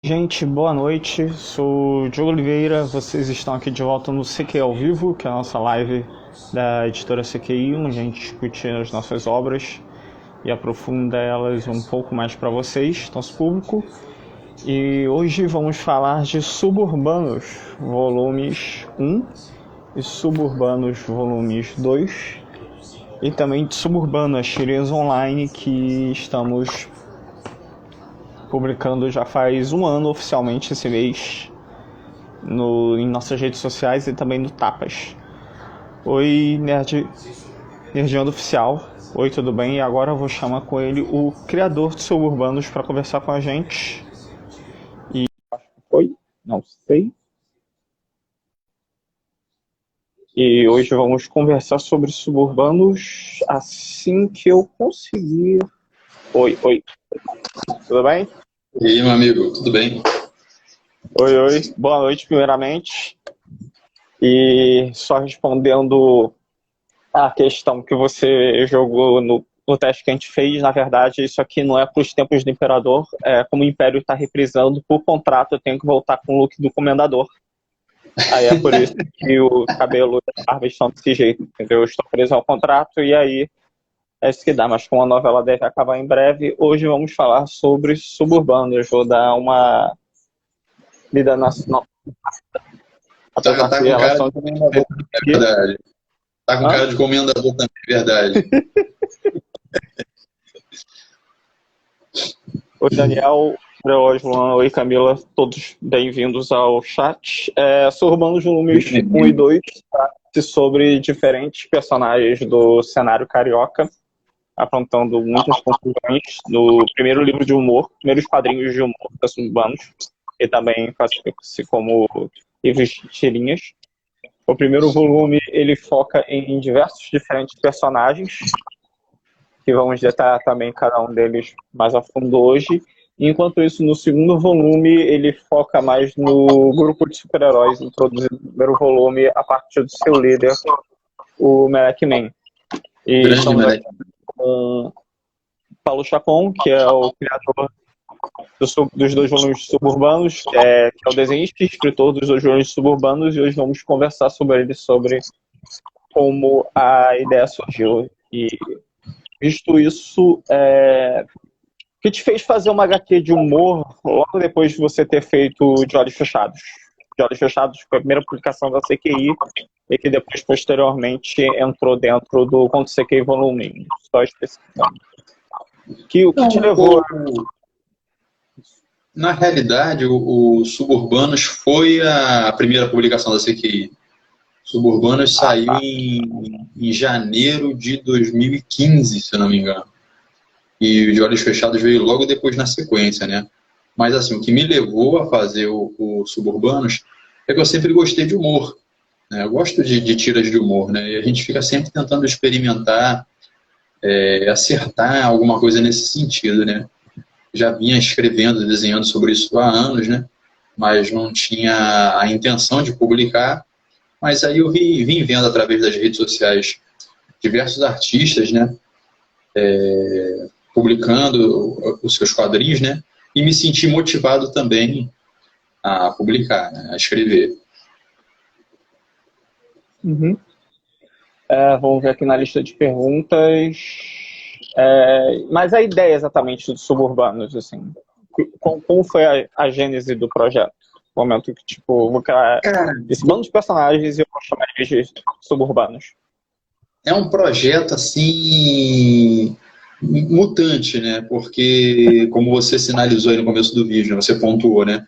Gente, boa noite. Sou o Diogo Oliveira. Vocês estão aqui de volta no CQI ao vivo, que é a nossa live da editora CQI, onde a gente discute as nossas obras e aprofunda elas um pouco mais para vocês, nosso público. E hoje vamos falar de Suburbanos, volumes 1 e Suburbanos, volumes 2, e também de Suburbanas, tirinhas online que estamos publicando já faz um ano oficialmente esse mês em nossas redes sociais e também no Tapas. Oi, Nerdando Oficial. Oi, tudo bem? E agora eu vou chamar com ele o criador de Suburbanos para conversar com a gente. Oi, não sei. E hoje vamos conversar sobre Suburbanos assim que eu conseguir. Oi, tudo bem? E aí, meu amigo, tudo bem? Oi, boa noite primeiramente. E só respondendo a questão que você jogou no teste que a gente fez, na verdade, isso aqui não é para os tempos do Imperador. Como o Império está reprisando, por contrato eu tenho que voltar com o look do Comendador. Aí é por isso que o cabelo e a barba estão desse jeito, entendeu? Eu estou preso ao contrato e aí é isso que dá. Mas como a novela deve acabar em breve, hoje vamos falar sobre Suburbanos. Vou dar uma lida na Tá, tá de com cara relação de de Comendador. é verdade. Tá com Hã? cara de comendador também, é verdade. Oi, Daniel. Oi, João. Oi, Camila. Todos bem-vindos ao chat. Suburbanos volumes 1 e 2 trata-se sobre diferentes personagens do cenário carioca, apontando muitas conclusões no primeiro livro de humor, primeiros quadrinhos de humor da Suburbanos, que também classifica-se como livros de tirinhas. O primeiro volume ele foca em diversos diferentes personagens, que vamos detalhar também cada um deles mais a fundo hoje. Enquanto isso, no segundo volume, ele foca mais no grupo de super-heróis introduzido no primeiro volume a partir do seu líder, o Malek Man. E Grande, estamos aqui moleque. com Paulo Chacon, que é o criador dos dois volumes suburbanos, que é o desenhista e escritor dos dois volumes suburbanos, e hoje vamos conversar sobre ele, sobre como a ideia surgiu. E visto isso, o que te fez fazer uma HQ de humor logo depois de você ter feito De Olhos Fechados? De Olhos Fechados foi a primeira publicação da CQI e que depois, posteriormente, entrou dentro do Conto CQI Volume 1, só especificando. O que te Não, levou? na realidade, o Suburbanos foi a primeira publicação da CQI. Suburbanos saiu em janeiro de 2015, se eu não me engano. E o De Olhos Fechados veio logo depois na sequência, né? Mas assim, o que me levou a fazer o Suburbanos é que eu sempre gostei de humor, né? Eu gosto de tiras de humor, né? E a gente fica sempre tentando experimentar, acertar alguma coisa nesse sentido, né? Já vinha escrevendo, desenhando sobre isso há anos, né? Mas não tinha a intenção de publicar. Mas aí eu vim vendo através das redes sociais diversos artistas, né? Publicando os seus quadrinhos, né? E me senti motivado também a publicar, né? A escrever. Uhum. Vamos ver aqui na lista de perguntas. Mas a ideia exatamente dos suburbanos, assim, como foi a gênese do projeto? O momento que, tipo, vou criar Cara, esse bando de personagens e eu vou chamar eles de suburbanos. é um projeto assim mutante, né? Porque como você sinalizou aí no começo do vídeo, né? Você pontuou, né?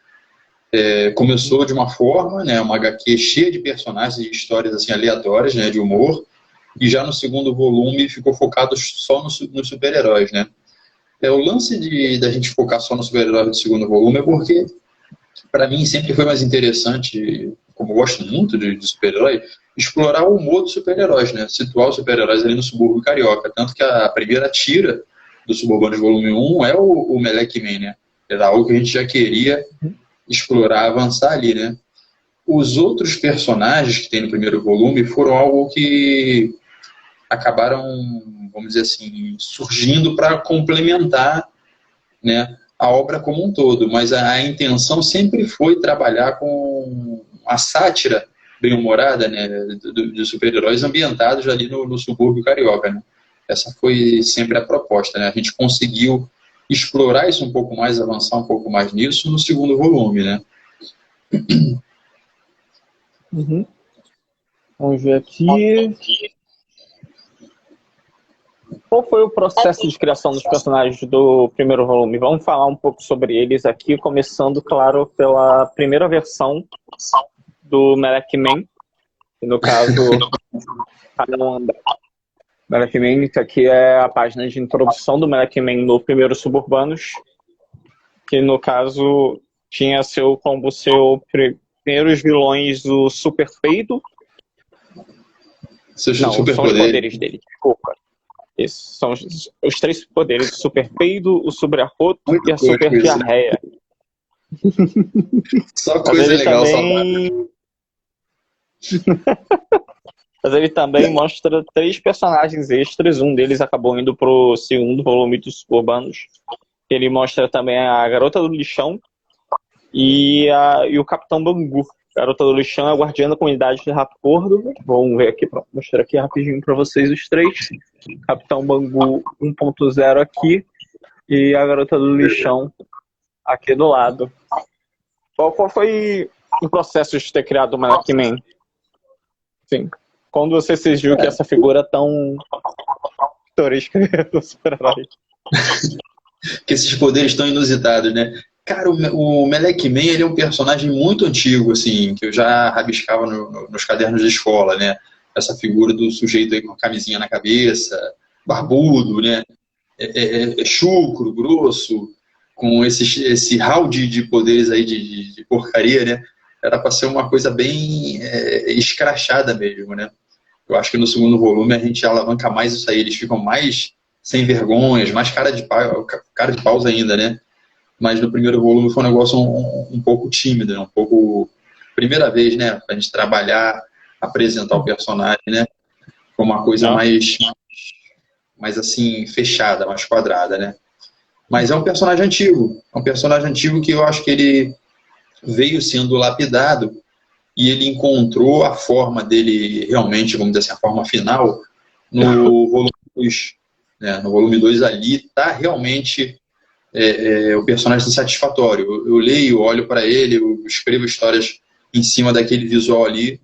Começou de uma forma, né? Uma HQ cheia de personagens e histórias assim aleatórias, né? De humor. E já no segundo volume ficou focado só nos super-heróis, né? O lance da gente focar só no super-herói do segundo volume é porque para mim sempre foi mais interessante, como eu gosto muito de super-herói, explorar o humor dos super-heróis, né? Situar os super-heróis ali no subúrbio carioca. Tanto que a primeira tira do Suburbanos Volume 1 é o Meleque Man, né? Era algo que a gente já queria explorar, avançar ali, né? Os outros personagens que tem no primeiro volume foram algo que acabaram, vamos dizer assim, surgindo para complementar, né, a obra como um todo, mas a intenção sempre foi trabalhar com a sátira bem-humorada, né, de super-heróis ambientados ali no subúrbio carioca, né? Essa foi sempre a proposta, né? A gente conseguiu explorar isso um pouco mais, avançar um pouco mais nisso no segundo volume, né? Uhum. Vamos ver aqui. Qual foi o processo de criação dos personagens do primeiro volume? Vamos falar um pouco sobre eles aqui, começando, claro, pela primeira versão do Malek Man, que no caso, Malek Man, isso aqui é a página de introdução do Malek Man no primeiro Suburbanos, que no caso tinha como seu primeiros vilões o Super Peido. Não, são os poderes dele, desculpa. Esses são os 3 poderes: o Super Peido, o Super Arroto e a Super Diarreia. Só coisa legal, também... Mas ele também mostra 3 personagens extras. Um deles acabou indo pro segundo volume dos Suburbanos. Ele mostra também a Garota do Lixão e o Capitão Bangu. A Garota do Lixão é a guardiã da comunidade de Rato Gordo. Vamos ver aqui, mostrar aqui rapidinho para vocês os 3. Capitão Bangu 1.0 aqui e a Garota do Lixão aqui do lado. Qual foi o processo de ter criado o Malek Man? Sim. Quando você decidiu que essa figura tão pitoresca do super-herói? Que esses poderes tão inusitados, né? Cara, o Malek Man, ele é um personagem muito antigo, assim, que eu já rabiscava nos cadernos de escola, né? Essa figura do sujeito aí com a camisinha na cabeça, barbudo, né? Chucro, grosso, com esse hall de poderes aí de porcaria, né? Era para ser uma coisa bem escrachada mesmo, né? Eu acho que no segundo volume a gente alavanca mais isso aí, eles ficam mais sem vergonhas, mais cara de paus ainda, né? Mas no primeiro volume foi um negócio um pouco tímido, né? Um pouco... Primeira vez, né? Pra gente trabalhar, apresentar o personagem, né? Foi uma coisa mais assim, fechada, mais quadrada, né? Mas é um personagem antigo. É um personagem antigo que eu acho que ele veio sendo lapidado e ele encontrou a forma dele realmente, vamos dizer assim, a forma final no volume 2. Né? No volume 2 ali está realmente o personagem satisfatório. Eu leio, olho para ele, eu escrevo histórias em cima daquele visual ali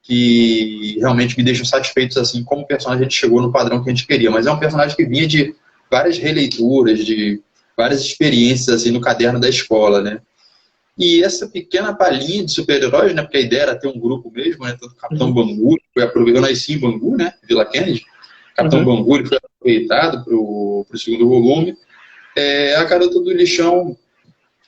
que realmente me deixam satisfeitos assim, como o personagem chegou no padrão que a gente queria. Mas é um personagem que vinha de várias releituras, de várias experiências assim, no caderno da escola, né? E essa pequena palhinha de super-heróis, né? Porque a ideia era ter um grupo mesmo, né? Tanto o Capitão Bangu, foi aproveitado, eu nasci em Bangu, né? Vila Kennedy. Capitão Bangu ele foi aproveitado para o segundo volume. A Garota do Lixão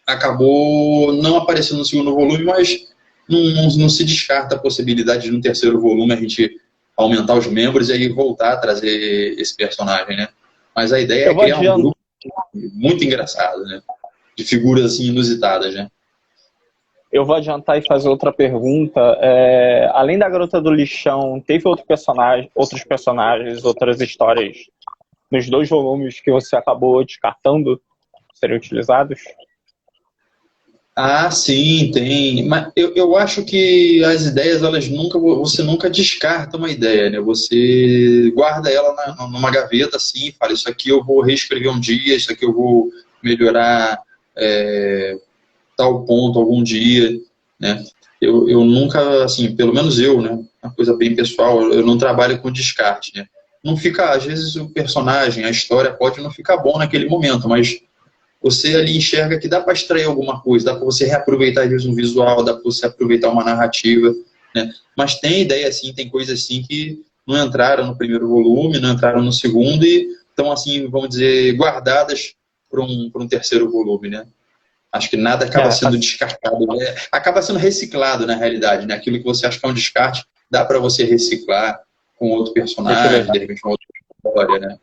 acabou não aparecendo no segundo volume, mas não se descarta a possibilidade de no terceiro volume a gente aumentar os membros e aí voltar a trazer esse personagem, né? Mas a ideia é criar um grupo muito engraçado, né? De figuras assim inusitadas, né? Eu vou adiantar e fazer outra pergunta. Além da Garota do Lixão, teve outros personagens, outras histórias nos 2 volumes que você acabou descartando serem utilizados? Ah, sim, tem. Mas eu acho que as ideias, você nunca descarta uma ideia, né? Você guarda ela numa gaveta, assim, fala, isso aqui eu vou reescrever um dia, isso aqui eu vou melhorar tal ponto algum dia, né? Eu nunca, assim, pelo menos eu, né? Uma coisa bem pessoal, eu não trabalho com descarte, né? Não fica, às vezes o personagem, a história pode não ficar bom naquele momento, mas você ali enxerga que dá para extrair alguma coisa, dá para você reaproveitar às vezes um visual, dá para você aproveitar uma narrativa, né? Mas tem ideia assim, tem coisas assim que não entraram no primeiro volume, não entraram no segundo e estão assim, vamos dizer, guardadas para um terceiro volume, né? Acho que nada acaba sendo descartado, acaba sendo reciclado na realidade, né? Aquilo que você acha que é um descarte, dá para você reciclar com outro personagem, de repente uma outra história, né?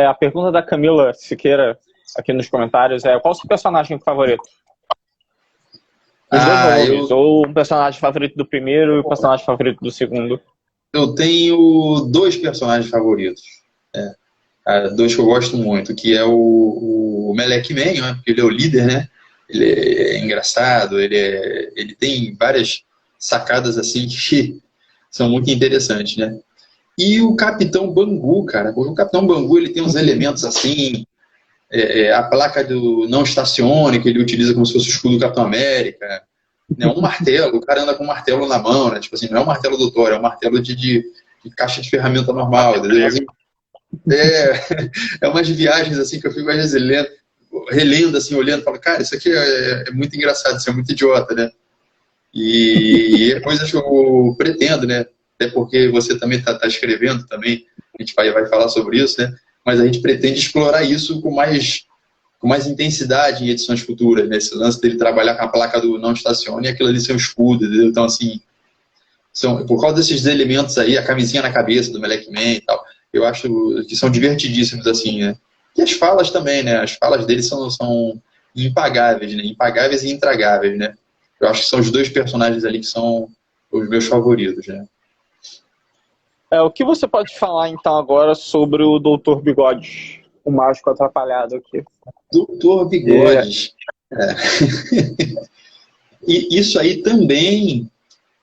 A pergunta da Camila Siqueira aqui nos comentários é: qual o seu personagem favorito? Os 2 volumes, ou o personagem favorito do primeiro e o personagem favorito do segundo? Eu tenho 2 personagens favoritos. dois que eu gosto muito, que é o Meleque Man, né? Porque ele é o líder, né? Ele é engraçado, ele tem várias sacadas assim que são muito interessantes, né? E o Capitão Bangu, cara. O Capitão Bangu, ele tem uns elementos assim, a placa do não estacione, que ele utiliza como se fosse o escudo do Capitão América, né? Um martelo, o cara anda com um martelo na mão, né? Tipo assim, não é um martelo do Thor, é um martelo de caixa de ferramenta normal, entendeu? Assim, é umas viagens assim que eu fico às vezes relendo, assim, olhando, falo, cara, isso aqui é muito engraçado, isso é muito idiota, né? E é coisas que eu pretendo, né? Até porque você também está escrevendo também, a gente vai falar sobre isso, né? Mas a gente pretende explorar isso com mais intensidade em edições futuras, né? Esse lance dele trabalhar com a placa do não estacione e aquilo ali ser um escudo, entendeu? Então, assim, por causa desses elementos aí, a camisinha na cabeça do Meleque Man e tal, eu acho que são divertidíssimos, assim, né? E as falas também, né? As falas dele são impagáveis, né? Impagáveis e intragáveis, né? Eu acho que são os dois personagens ali que são os meus favoritos, né? O que você pode falar, então, agora sobre o Doutor Bigode, o mágico atrapalhado aqui? Doutor Bigodes. E isso aí também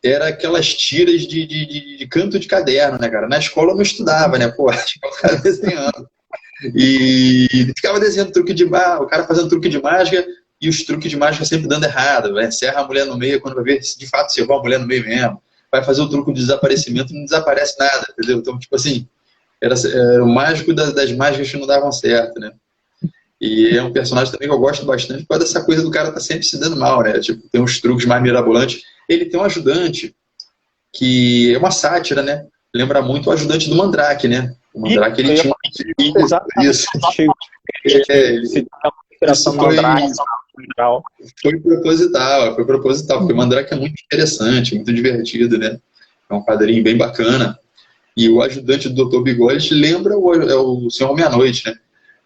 era aquelas tiras de canto de caderno, né, cara? Na escola eu não estudava, né? Pô, eu ficava desenhando. E ficava desenhando truque de mágica, o cara fazendo truque de mágica e os truques de mágica sempre dando errado. Vai serra a mulher no meio quando vai ver se de fato serrou a mulher no meio mesmo. Vai fazer o truque de desaparecimento e não desaparece nada, entendeu? Então, tipo assim, era o mágico das mágicas que não davam certo, né? E é um personagem também que eu gosto bastante por causa dessa coisa do cara tá sempre se dando mal, né? Tipo, tem uns truques mais mirabolantes. Ele tem um ajudante que é uma sátira, né? Lembra muito o ajudante do Mandrake, né? O Mandrake, ele tinha isso. Foi proposital, porque o Mandrake é muito interessante, muito divertido, né? É um quadrinho bem bacana. E o ajudante do Dr. Bigode lembra o Senhor Meia-Noite, né?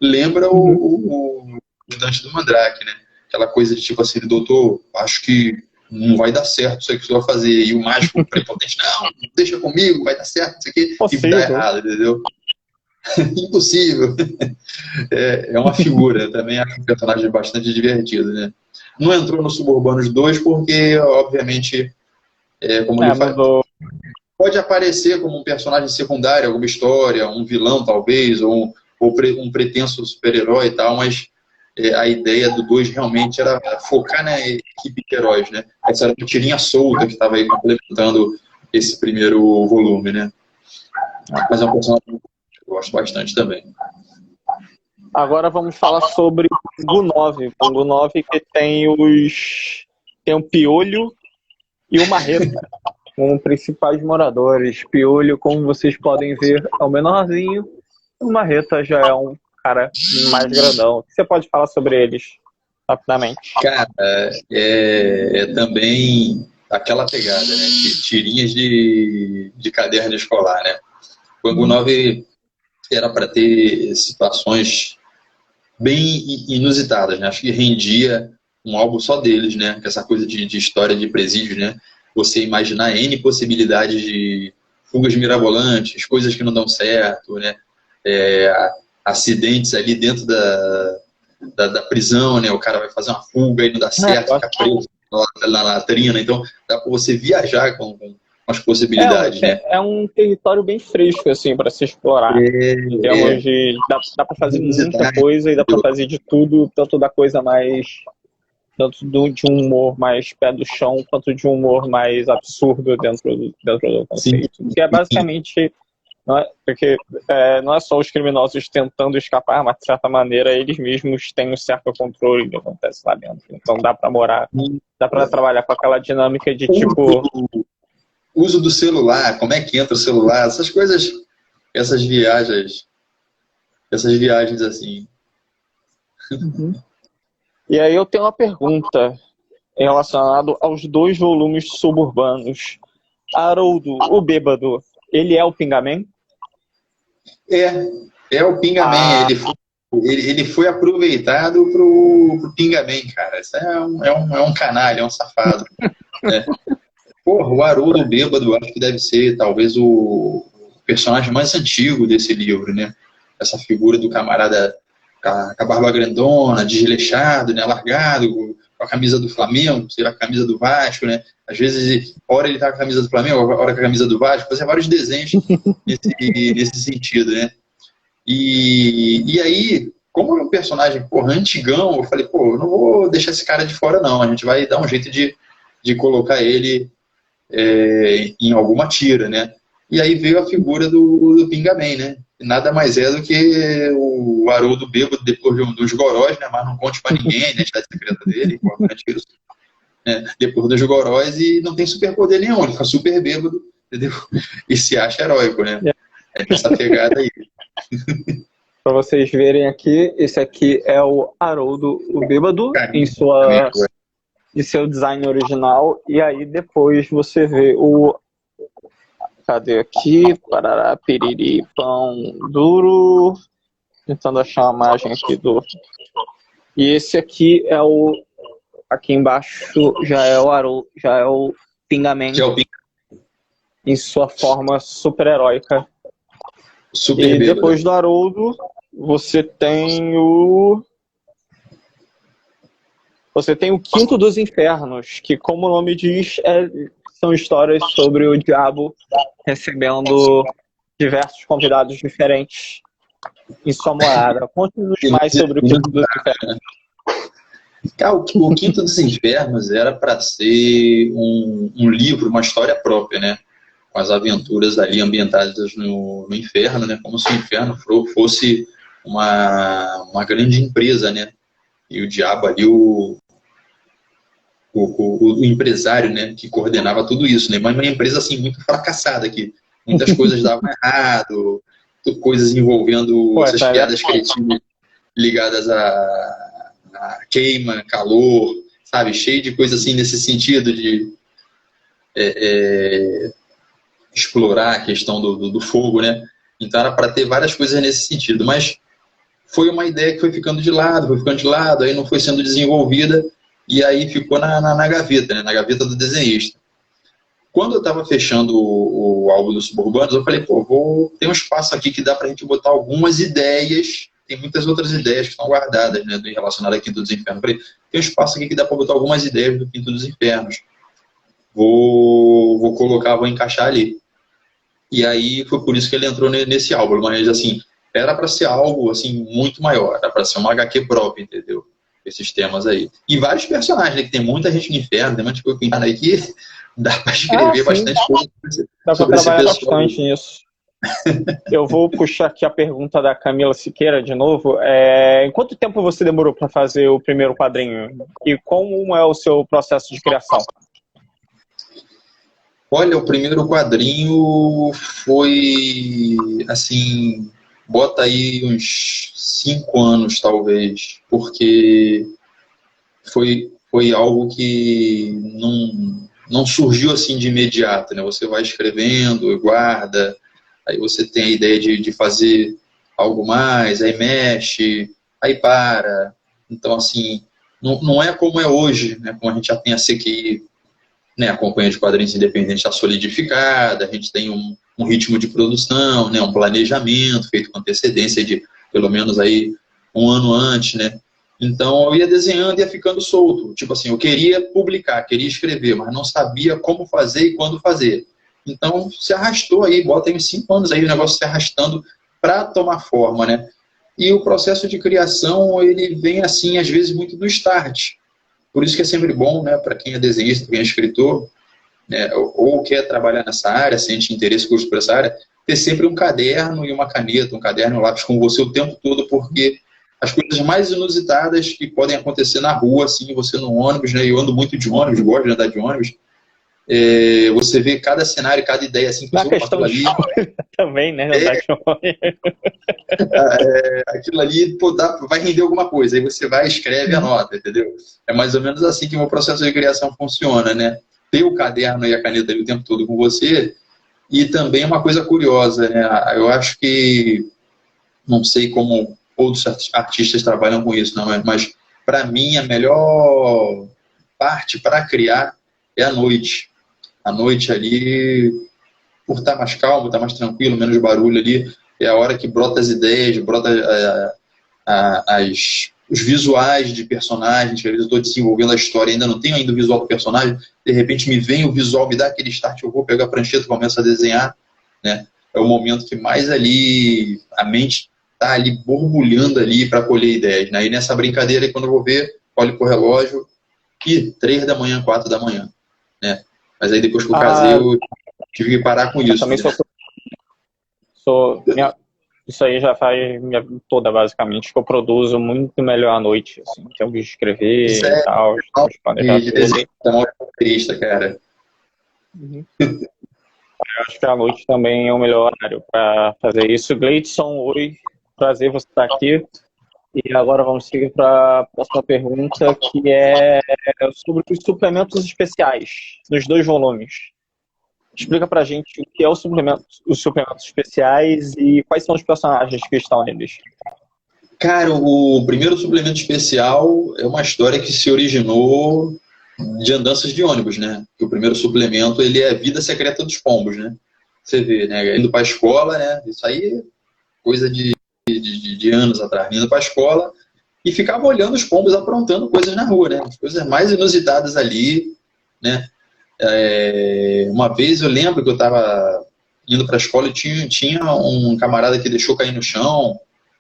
Lembra o ajudante do Mandrake, né? Aquela coisa de tipo assim, doutor, acho que não vai dar certo isso aí que você vai fazer. E o mágico prepotente, não, deixa comigo, vai dar certo isso aqui. E dá errado, entendeu? Impossível. É uma figura, também acho um personagem bastante divertido, né? Não entrou no Suburbanos 2 porque, obviamente, como ele faz, pode aparecer como um personagem secundário, alguma história, um vilão talvez, ou um pretenso super-herói e tal, mas a ideia do 2 realmente era focar na equipe de heróis, né? Essa era uma tirinha solta que estava aí complementando esse primeiro volume, né? Mas é um personagem que eu gosto bastante também. Agora vamos falar sobre o Bangu 9. O Bangu 9 que tem o Piolho e o Marreta como principais moradores. Piolho, como vocês podem ver, é o menorzinho. O Marreta já é um cara mais grandão. O que você pode falar sobre eles, rapidamente? Cara, é também aquela pegada, né? Tirinhas de caderno escolar, né? O Bangu 9 era para ter situações bem inusitadas, né? Acho que rendia um álbum só deles, né? Essa coisa de história de presídio, né? Você imaginar N possibilidades de fugas mirabolantes, coisas que não dão certo, né? Acidentes ali dentro da prisão, né? O cara vai fazer uma fuga e não dá certo, fica preso na latrina. Então, dá para você viajar com as possibilidades, né? É um território bem fresco, assim, para se explorar. Em termos de... Dá para fazer muita coisa e dá para fazer de tudo, tanto da coisa mais... Tanto de um humor mais pé do chão, quanto de um humor mais absurdo dentro do conceito. Sim. Que é basicamente... Porque não é só os criminosos tentando escapar, mas de certa maneira eles mesmos têm um certo controle do que acontece lá dentro. Então dá para morar, dá para trabalhar com aquela dinâmica de tipo... Uso do celular, como é que entra o celular, essas coisas, essas viagens assim. Uhum. E aí eu tenho uma pergunta relacionada aos 2 volumes suburbanos. Haroldo, o bêbado, ele é o Pingaman? É o Pingaman, ele foi aproveitado pro Pingaman, cara. Isso é um canalha, é um safado. Né? Porra, o Haroldo Bêbado, acho que deve ser talvez o personagem mais antigo desse livro, né? essa figura do camarada com a barba grandona, desleixado, né, largado, com a camisa do Flamengo, sei lá, com a camisa do Vasco, né? Às vezes, hora ele tá com a camisa do Flamengo, hora com a camisa do Vasco, fazia vários desenhos nesse sentido, né? E aí, como é um personagem, porra, antigão, eu falei, pô, eu não vou deixar esse cara de fora, não. A gente vai dar um jeito de colocar ele em alguma tira, né? E aí veio a figura do Pinga-Man, né? Nada mais é do que o Haroldo bêbado depois dos gorós, né? Mas não conte pra ninguém, né? A identidade secreta dele, importante isso. Né? Depois dos gorós e não tem superpoder nenhum, ele fica super bêbado, entendeu? E se acha heróico, né? É essa pegada aí. Para vocês verem aqui, esse aqui é o Haroldo, o bêbado, em seu design original, e aí depois você vê o... Cadê aqui? Parará, piriri, pão duro. Tentando achar uma imagem aqui do... E esse aqui é o... Aqui embaixo já é o Haroldo, já é o Pinga-Man. Em sua forma super-heróica. E depois do Haroldo, você tem o... Você tem o Quinto dos Infernos, que, como o nome diz, são histórias sobre o diabo recebendo diversos convidados diferentes em sua morada. Conte-nos mais sobre o Quinto dos Infernos. O Quinto dos Infernos era para ser um livro, uma história própria, né? Com as aventuras ali ambientadas no inferno, né? Como se o inferno fosse uma grande empresa, né? E o diabo ali, o empresário, né? Que coordenava tudo isso, né? Mas uma empresa assim muito fracassada, que muitas coisas davam errado, coisas envolvendo essas piadas cretinas ligadas a queima, calor, sabe? Cheio de coisa assim nesse sentido de explorar a questão do fogo, né? Então era para ter várias coisas nesse sentido, mas foi uma ideia que foi ficando de lado, aí não foi sendo desenvolvida e aí ficou na gaveta, né? Na gaveta do desenhista. Quando eu estava fechando o álbum dos Suburbanos, eu falei, pô, tem um espaço aqui que dá para a gente botar algumas ideias, tem muitas outras ideias que estão guardadas, né, relacionadas ao Quinto dos Infernos. Eu falei, tem um espaço aqui que dá para botar algumas ideias do Quinto dos Infernos. Vou encaixar ali. E aí foi por isso que ele entrou nesse álbum, mas assim, era para ser algo assim muito maior, era para ser uma HQ própria, entendeu? Esses temas aí. E vários personagens, né, que tem muita gente no inferno, tem muita coisa pintada aí que dá para escrever bastante coisa dá para trabalhar bastante nisso. Eu vou puxar aqui a pergunta da Camila Siqueira de novo. Em quanto tempo você demorou para fazer o primeiro quadrinho? E como é o seu processo de criação? Olha, o primeiro quadrinho foi, assim, bota aí uns 5 anos, talvez, porque foi algo que não surgiu assim de imediato, né? Você vai escrevendo, guarda, aí você tem a ideia de fazer algo mais, aí mexe, aí para. Então, assim, não é como é hoje, né? Como a gente já tem a CQI, né, a companhia de quadrinhos independente está solidificada, a gente tem um ritmo de produção, né, um planejamento feito com antecedência de pelo menos aí 1 ano antes, né? Então eu ia desenhando e ia ficando solto. Tipo assim, eu queria publicar, queria escrever, mas não sabia como fazer e quando fazer. Então se arrastou aí, bota aí uns 5 anos aí o negócio se arrastando para tomar forma, né? E o processo de criação, ele vem assim, às vezes, muito do start. Por isso que é sempre bom, né, para quem é desenhista, quem é escritor, né, ou quer trabalhar nessa área, sente interesse por essa área, ter sempre um caderno e uma caneta, um caderno e um lápis com você o tempo todo, porque as coisas mais inusitadas que podem acontecer na rua, assim, você no ônibus, né, eu ando muito de ônibus, gosto de andar de ônibus, você vê cada cenário, cada ideia, assim, na questão ali também, né, aquilo ali, pô, vai render alguma coisa, aí você vai, escreve, anota, entendeu? É mais ou menos assim que o meu processo de criação funciona, né? Ter o caderno e a caneta ali o tempo todo com você, e também uma coisa curiosa, né? Eu acho que, não sei como outros artistas trabalham com isso, não, mas para mim a melhor parte para criar é a noite. A noite ali, por estar mais calmo, estar mais tranquilo, menos barulho ali, é a hora que brota as ideias, brota os visuais de personagens, que às vezes eu estou desenvolvendo a história, ainda não tenho ainda o visual do personagem, de repente me vem o visual, me dá aquele start, eu vou pegar a prancheta e começo a desenhar, né? É o momento que mais ali a mente está ali borbulhando ali para colher ideias, né? E nessa brincadeira, quando eu vou ver, olho pro relógio, e 3 da manhã, 4 da manhã, né? Mas aí depois que eu casei, eu tive que parar com isso. Também Né? Isso aí já faz minha vida toda, basicamente, que eu produzo muito melhor à noite, assim, em termos de escrever Isso e tal, de planejar de tudo. desenho, roteirista, cara. Uhum. Eu acho que a noite também é o melhor horário para fazer isso. Gleidson, oi, prazer você estar aqui. E agora vamos seguir para a próxima pergunta, que é sobre os suplementos especiais dos 2 volumes. Explica pra gente o que é os suplementos especiais e quais são os personagens que estão neles. Cara, o primeiro suplemento especial é uma história que se originou de andanças de ônibus, né? O primeiro suplemento, ele é a vida secreta dos pombos, né? Você vê, né? Indo para a escola, né? Isso aí é coisa de anos atrás. Indo para a escola e ficava olhando os pombos aprontando coisas na rua, né? As coisas mais inusitadas ali, né? Uma vez eu lembro que eu estava indo para a escola e tinha um camarada que deixou cair no chão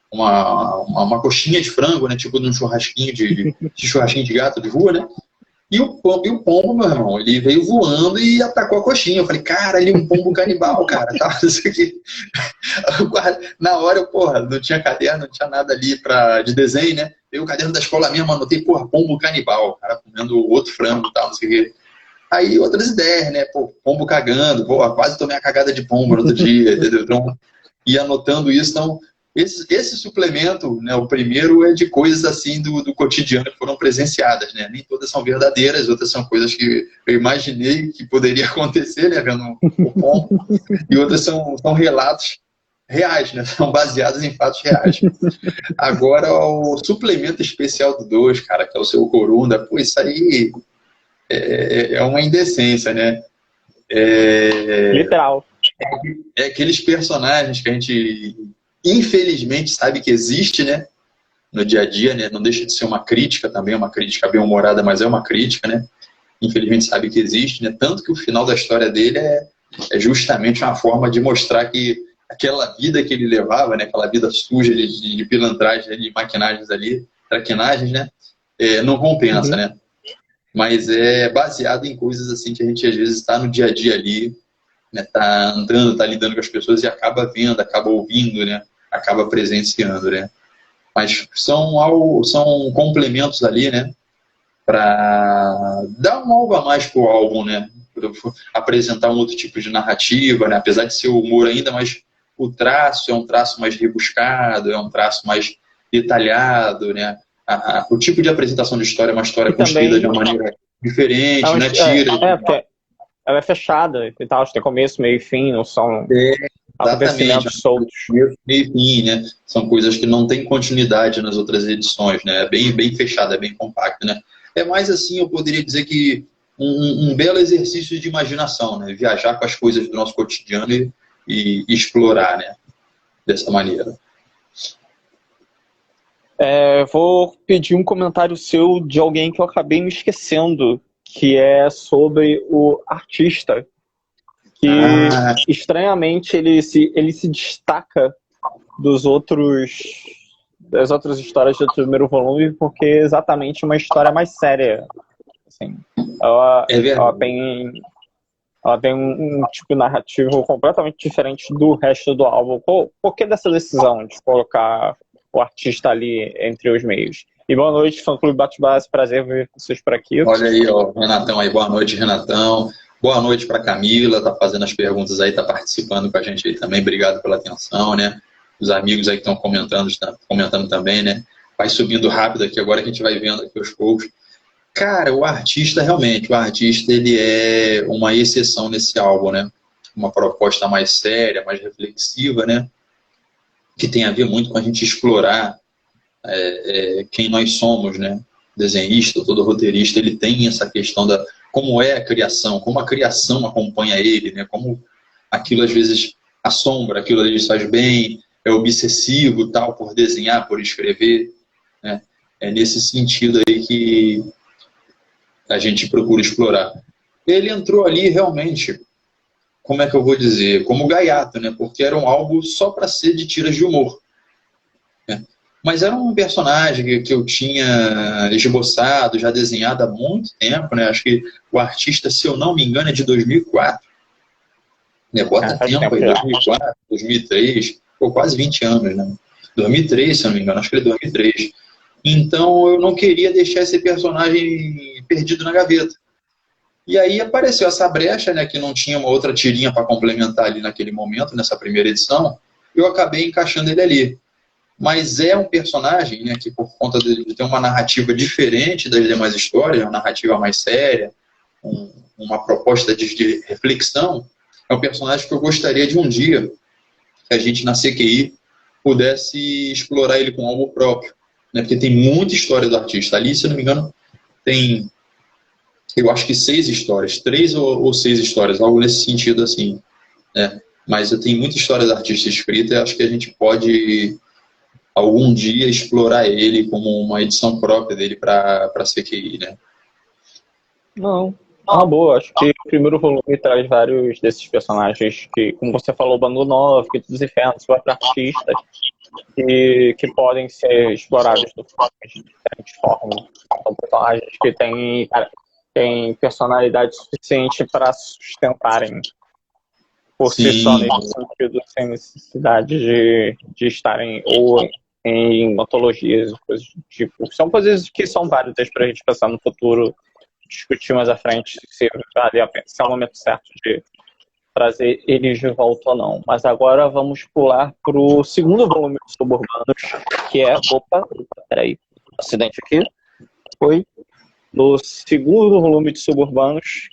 uma coxinha de frango, né? Tipo de um churrasquinho de churrasquinho de gato de rua, né? E o pombo, meu irmão, ele veio voando e atacou a coxinha. Eu falei, cara, ali um pombo canibal, cara. Tá, isso aqui. Na hora eu, porra, não tinha caderno, não tinha nada ali de desenho, né? Veio o caderno da escola mesmo, anotei, porra, pombo canibal, cara, comendo outro frango e tal, não sei o quê. Aí outras ideias, né? Pô, pombo cagando, pô, quase tomei a cagada de pombo no outro dia, entendeu? Então, ia anotando isso, então. Esse suplemento, né, o primeiro é de coisas assim do cotidiano que foram presenciadas, né? Nem todas são verdadeiras, outras são coisas que eu imaginei que poderia acontecer, né, vendo o pombo, e outras são relatos reais, né? São baseados em fatos reais. Agora, o suplemento especial do 2, cara, que é o seu Corunda, pô, isso aí é uma indecência, né? Literal. É aqueles personagens que a gente infelizmente sabe que existe, né, no dia a dia, né, não deixa de ser uma crítica também, uma crítica bem-humorada, mas é uma crítica, né, infelizmente sabe que existe, né, tanto que o final da história dele é justamente uma forma de mostrar que aquela vida que ele levava, né, aquela vida suja de pilantragem, de maquinagens ali, traquinagens, né, não compensa, né, mas é baseado em coisas assim que a gente às vezes está no dia a dia ali, né, tá andando, tá lidando com as pessoas e acaba vendo, acaba ouvindo, né, acaba presenciando, né. Mas são complementos ali, né, para dar um algo a mais pro álbum, né, apresentar um outro tipo de narrativa, né, apesar de ser o humor ainda, mas o traço é um traço mais rebuscado, é um traço mais detalhado, né, o tipo de apresentação de história é uma história construída de uma maneira diferente, né, ela é fechada e tal, tem começo, meio e fim, não são acontecimentos soltos. Meio e fim, né? São coisas que não têm continuidade nas outras edições, né? É bem fechada, é bem compacto, né? É mais assim, eu poderia dizer que um belo exercício de imaginação, né? Viajar com as coisas do nosso cotidiano e explorar, né? Dessa maneira. Vou pedir um comentário seu de alguém que eu acabei me esquecendo, que é sobre o artista, que estranhamente ele se destaca das outras histórias do primeiro volume, porque é exatamente uma história mais séria. Assim, ela tem um tipo narrativo completamente diferente do resto do álbum. Por que dessa decisão de colocar o artista ali entre os meios? E boa noite, fã-clube Bate-Base, prazer ver vocês por aqui. Olha aí, ó, Renatão aí, boa noite, Renatão. Boa noite para Camila, tá fazendo as perguntas aí, tá participando com a gente aí também, obrigado pela atenção, né? Os amigos aí que estão comentando também, né? Vai subindo rápido aqui agora que a gente vai vendo aqui aos poucos. Cara, o artista ele é uma exceção nesse álbum, né? Uma proposta mais séria, mais reflexiva, né? Que tem a ver muito com a gente explorar quem nós somos, né? Desenhista, todo roteirista, ele tem essa questão da como é a criação, como a criação acompanha ele, né? Como aquilo às vezes assombra, aquilo às vezes faz bem, obsessivo tal por desenhar, por escrever, né? É nesse sentido aí que a gente procura explorar. Ele entrou ali realmente, como é que eu vou dizer, como gaiato, né? Porque era um álbum só para ser de tiras de humor, né? Mas era um personagem que eu tinha esboçado, já desenhado há muito tempo, né? Acho que o artista, se eu não me engano, é de 2004. Né? Bota Faz tempo tempo aí, já. 2004, 2003, ou quase 20 anos, né? 2003, se eu não me engano, acho que ele é 2003. Então eu não queria deixar esse personagem perdido na gaveta. E aí apareceu essa brecha, né, que não tinha uma outra tirinha para complementar ali naquele momento, nessa primeira edição, eu acabei encaixando ele ali. Mas é um personagem, né, que por conta de ter uma narrativa diferente das demais histórias, uma narrativa mais séria, uma proposta de reflexão, é um personagem que eu gostaria de um dia que a gente na CQI pudesse explorar ele com algo próprio, né, porque tem muita história do artista. Ali, se eu não me engano, tem, eu acho que 6 histórias, 3 ou 6 histórias, algo nesse sentido assim, né? Mas eu tenho muita história do artista escrita e acho que a gente pode algum dia explorar ele como uma edição própria dele para a CQI, né? Não, é uma boa. Acho que o primeiro volume traz vários desses personagens que, como você falou, Bando 9, Quinto dos Infernos, quatro artistas, que podem ser explorados de diferentes formas. São personagens que têm personalidade suficiente para sustentarem por si só Sim, nesse sentido, sem necessidade de estarem ou em antologias, coisas do tipo. São coisas que são válidas para a gente pensar no futuro, discutir mais à frente se é o momento certo de trazer eles de volta ou não. Mas agora vamos pular para o segundo volume dos Suburbanos, que é... Opa, peraí, acidente aqui. Foi no segundo volume de Suburbanos,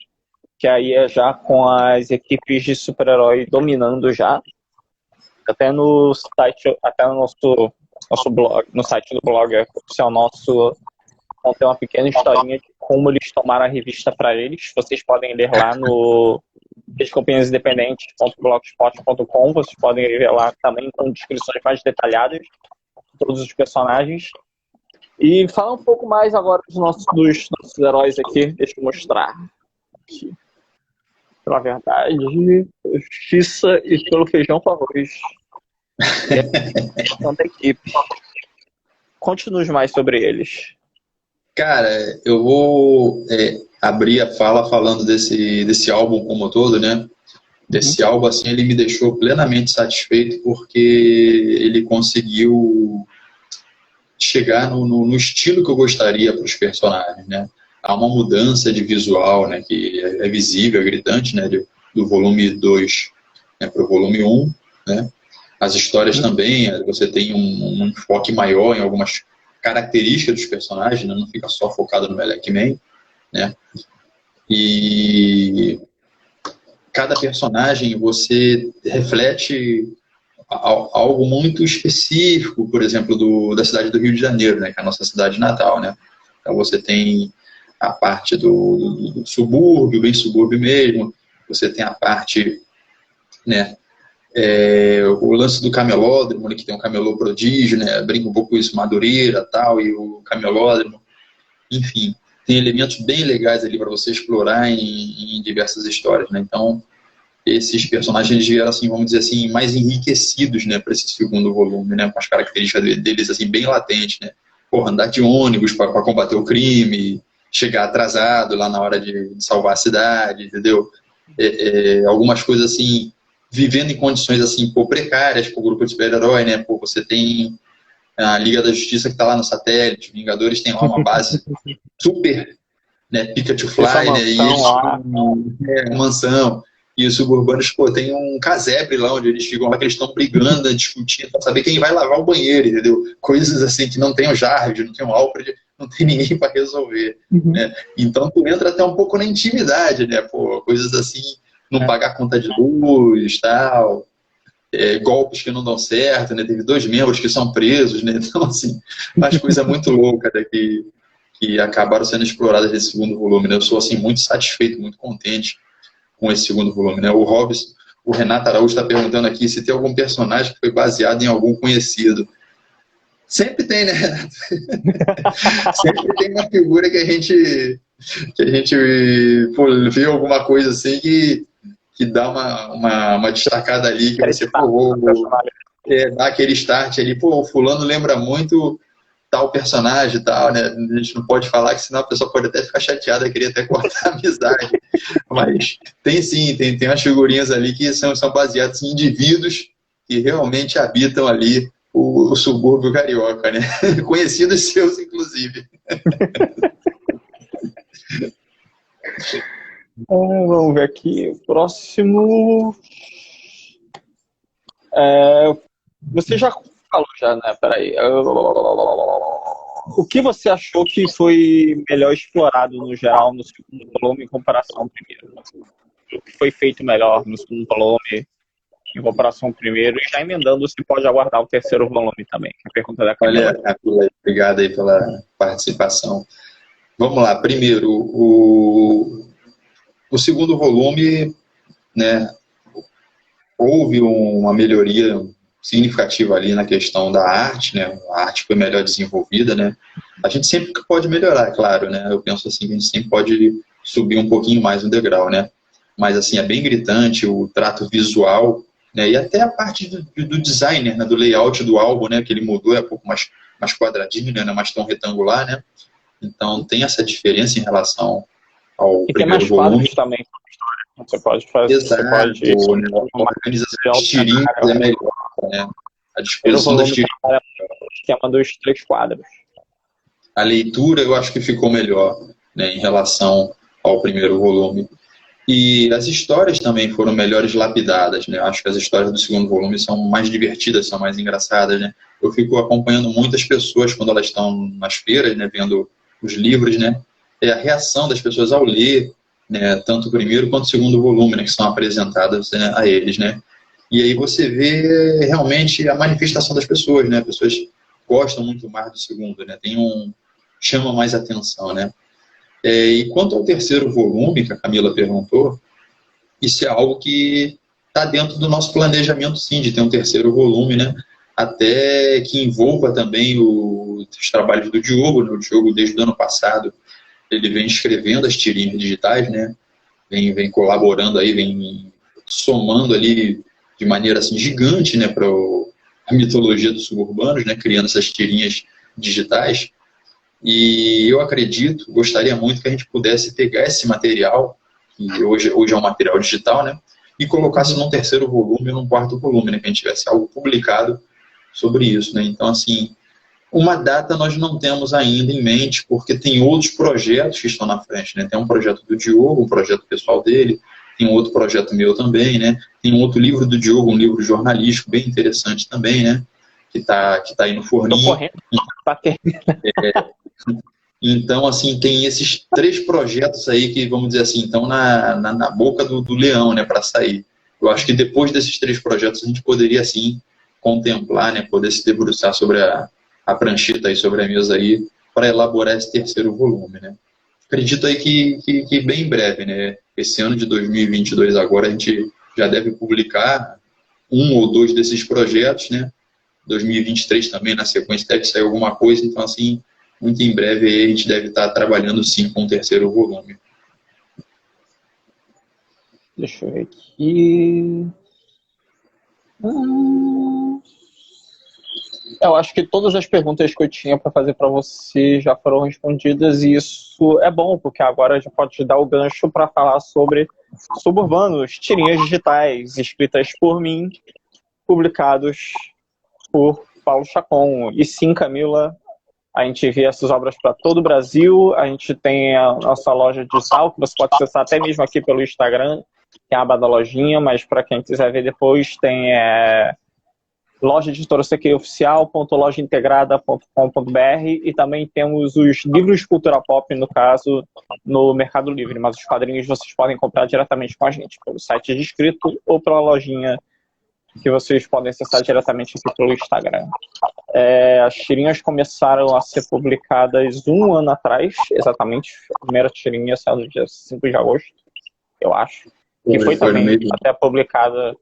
que aí é já com as equipes de super-herói dominando já. Até no site, até no nosso blog, no site do blog oficial nosso, tem uma pequena historinha de como eles tomaram a revista para eles. Vocês podem ler lá no descompanhiasindependentes.blogspot.com. Vocês podem ver lá também com descrições mais detalhadas de todos os personagens. E fala um pouco mais agora dos nossos heróis aqui. Deixa eu mostrar aqui. Pela verdade, justiça e pelo feijão com arroz. É da equipe. Conte-nos mais sobre eles. cara, eu vou abrir a fala falando desse álbum como um todo, né? Desse álbum, assim, ele me deixou plenamente satisfeito porque ele conseguiu chegar no estilo que eu gostaria para os personagens, né? Há uma mudança de visual, né, que é visível, é gritante, né, do volume 2, né, para o volume 1, né? As histórias também, você tem um enfoque maior em algumas características dos personagens, né? Não fica só focado no Elec Man, né? E cada personagem você reflete algo muito específico, por exemplo, da cidade do Rio de Janeiro, né, que é a nossa cidade natal, né? Então você tem a parte do subúrbio, bem subúrbio mesmo, você tem a parte, né, o lance do camelódromo, né, que tem um camelô prodígio, né, brinca um pouco com isso, Madureira tal, e o camelódromo, enfim, tem elementos bem legais ali para você explorar em diversas histórias, né? Então esses personagens vieram, assim, vamos dizer assim, mais enriquecidos, né, para esse segundo volume, né, com as características deles, assim, bem latentes, né. Porra, andar de ônibus para combater o crime, chegar atrasado lá na hora de salvar a cidade, entendeu? Algumas coisas, assim, vivendo em condições, assim, pô, precárias para o grupo de super-herói, né, pô, você tem a Liga da Justiça que está lá no satélite, Vingadores tem lá uma base super, né, Pikachu Fly, né, e eles uma mansão. E os suburbanos, pô, tem um casebre lá onde eles ficam lá, que eles estão brigando, discutindo, pra saber quem vai lavar o banheiro, entendeu? Coisas assim que não tem o Jarvis, não tem o Alfred, não tem ninguém para resolver, né? Então tu entra até um pouco na intimidade, né? Pô, coisas assim, não pagar conta de luz, tal, golpes que não dão certo, né? Teve 2 membros que são presos, né? Então, assim, umas coisas muito loucas, né? Que acabaram sendo exploradas nesse segundo volume, né? Eu sou, assim, muito satisfeito, muito contente com esse segundo volume, né? O O Renato Araújo está perguntando aqui se tem algum personagem que foi baseado em algum conhecido. Sempre tem, né, Renato? Sempre tem uma figura que a gente pô, vê alguma coisa assim que dá uma destacada ali, que você, pô, dá aquele start ali, pô, o fulano lembra muito tal personagem e tal, né? A gente não pode falar, que senão a pessoa pode até ficar chateada, queria até cortar a amizade. Mas tem sim, tem umas figurinhas ali que são baseadas em indivíduos que realmente habitam ali o subúrbio carioca, né? Conhecidos seus, inclusive. Vamos ver aqui. O próximo. Você já falou já, né? Peraí. O que você achou que foi melhor explorado no geral no segundo volume em comparação ao primeiro? O que foi feito melhor no segundo volume em comparação ao primeiro? E já emendando, se pode aguardar o terceiro volume também. A pergunta da Camila. Olha, Camila, obrigado aí pela participação. Vamos lá. Primeiro, o segundo volume, né, houve uma melhoria significativa ali na questão da arte, né? A arte foi melhor desenvolvida, né? A gente sempre pode melhorar, claro, né? Eu penso assim, que a gente sempre pode subir um pouquinho mais no degrau, né? Mas assim, é bem gritante o trato visual, né? E até a parte do designer, né? Do layout do álbum, né? Que ele mudou, é um pouco mais quadradinho, né? Não é mais tão retangular, né? Então tem essa diferença em relação ao E tem primeiro mais volume. quadros também. Você pode fazer. Exato, Você pode. a organização das tirinhas é melhor, né? A disposição das tirinhas. O esquema dos 3 quadros. A leitura eu acho que ficou melhor, né, em relação ao primeiro volume. E as histórias também foram melhores lapidadas, né? Acho que as histórias do segundo volume são mais divertidas, são mais engraçadas, né? Eu fico acompanhando muitas pessoas quando elas estão nas feiras, né, vendo os livros, né? É a reação das pessoas ao ler, né, tanto o primeiro quanto o segundo volume, né, que são apresentadas, né, a eles, né? E aí você vê realmente a manifestação das pessoas, né? As pessoas gostam muito mais do segundo, né? Chama mais atenção, né? E quanto ao terceiro volume, que a Camila perguntou, isso é algo que está dentro do nosso planejamento, sim, de ter um terceiro volume, né? Até que envolva também os trabalhos do Diogo, né? O Diogo, desde o ano passado, ele vem escrevendo as tirinhas digitais, né? Vem colaborando aí, vem somando ali de maneira assim, gigante, né, para a mitologia dos suburbanos, né? Criando essas tirinhas digitais. E eu acredito, gostaria muito que a gente pudesse pegar esse material, que hoje é um material digital, né, e colocasse num terceiro volume ou num quarto volume, né, que a gente tivesse algo publicado sobre isso, né. Então, assim, uma data nós não temos ainda em mente, porque tem outros projetos que estão na frente, né. Tem um projeto do Diogo, um projeto pessoal dele, tem um outro projeto meu também, né, tem um outro livro do Diogo, um livro jornalístico bem interessante também, né, que tá aí no forninho. Tô correndo pra terminar. Então, assim, tem esses 3 projetos aí que, vamos dizer assim, estão na boca do leão, né, para sair. Eu acho que depois desses 3 projetos a gente poderia, assim, contemplar, né, poder se debruçar sobre a prancheta aí, sobre a mesa aí, para elaborar esse terceiro volume, né. Acredito aí que bem em breve, né, esse ano de 2022 agora a gente já deve publicar 1 ou 2 desses projetos, né, 2023 também, na sequência, deve sair alguma coisa, então, assim, muito em breve a gente deve estar trabalhando, sim, com o terceiro volume. Deixa eu ver aqui. Eu acho que todas as perguntas que eu tinha para fazer para você já foram respondidas, e isso é bom, porque agora já pode dar o gancho para falar sobre Suburbanos, tirinhas digitais, escritas por mim, publicados por Paulo Chacon. E sim, Camila, a gente envia essas obras para todo o Brasil. A gente tem a nossa loja digital, que você pode acessar até mesmo aqui pelo Instagram, tem a aba da lojinha, mas para quem quiser ver depois, tem loja editora CQ oficial.lojaintegrada.com.br, e também temos os livros de cultura pop, no caso, no Mercado Livre, mas os quadrinhos vocês podem comprar diretamente com a gente, pelo site de inscrito ou pela lojinha que vocês podem acessar diretamente aqui pelo Instagram. As tirinhas começaram a ser publicadas 1 ano atrás, exatamente. A primeira tirinha saiu no dia 5 de agosto, eu acho. que foi Foi no também meio. até publicada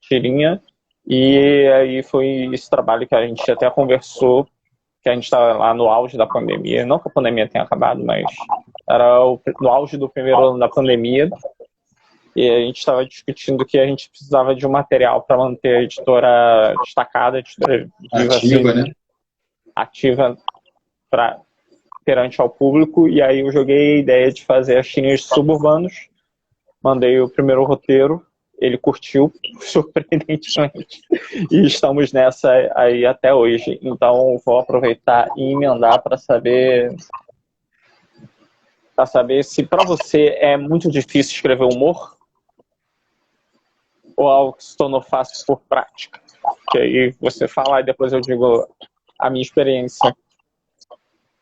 tirinha, e aí foi esse trabalho que a gente até conversou, que a gente estava lá no auge da pandemia, não que a pandemia tenha acabado, mas era no auge do primeiro ano da pandemia, e a gente estava discutindo que a gente precisava de um material para manter a editora destacada, a editora viva, Ativa, assim, né? ativa perante ao público, e aí eu joguei a ideia de fazer as tirinhas suburbanos, mandei o primeiro roteiro, ele curtiu, surpreendentemente, e estamos nessa aí até hoje. Então vou aproveitar e emendar para saber se para você é muito difícil escrever humor ou algo que se tornou fácil por prática. Que aí você fala e depois eu digo a minha experiência.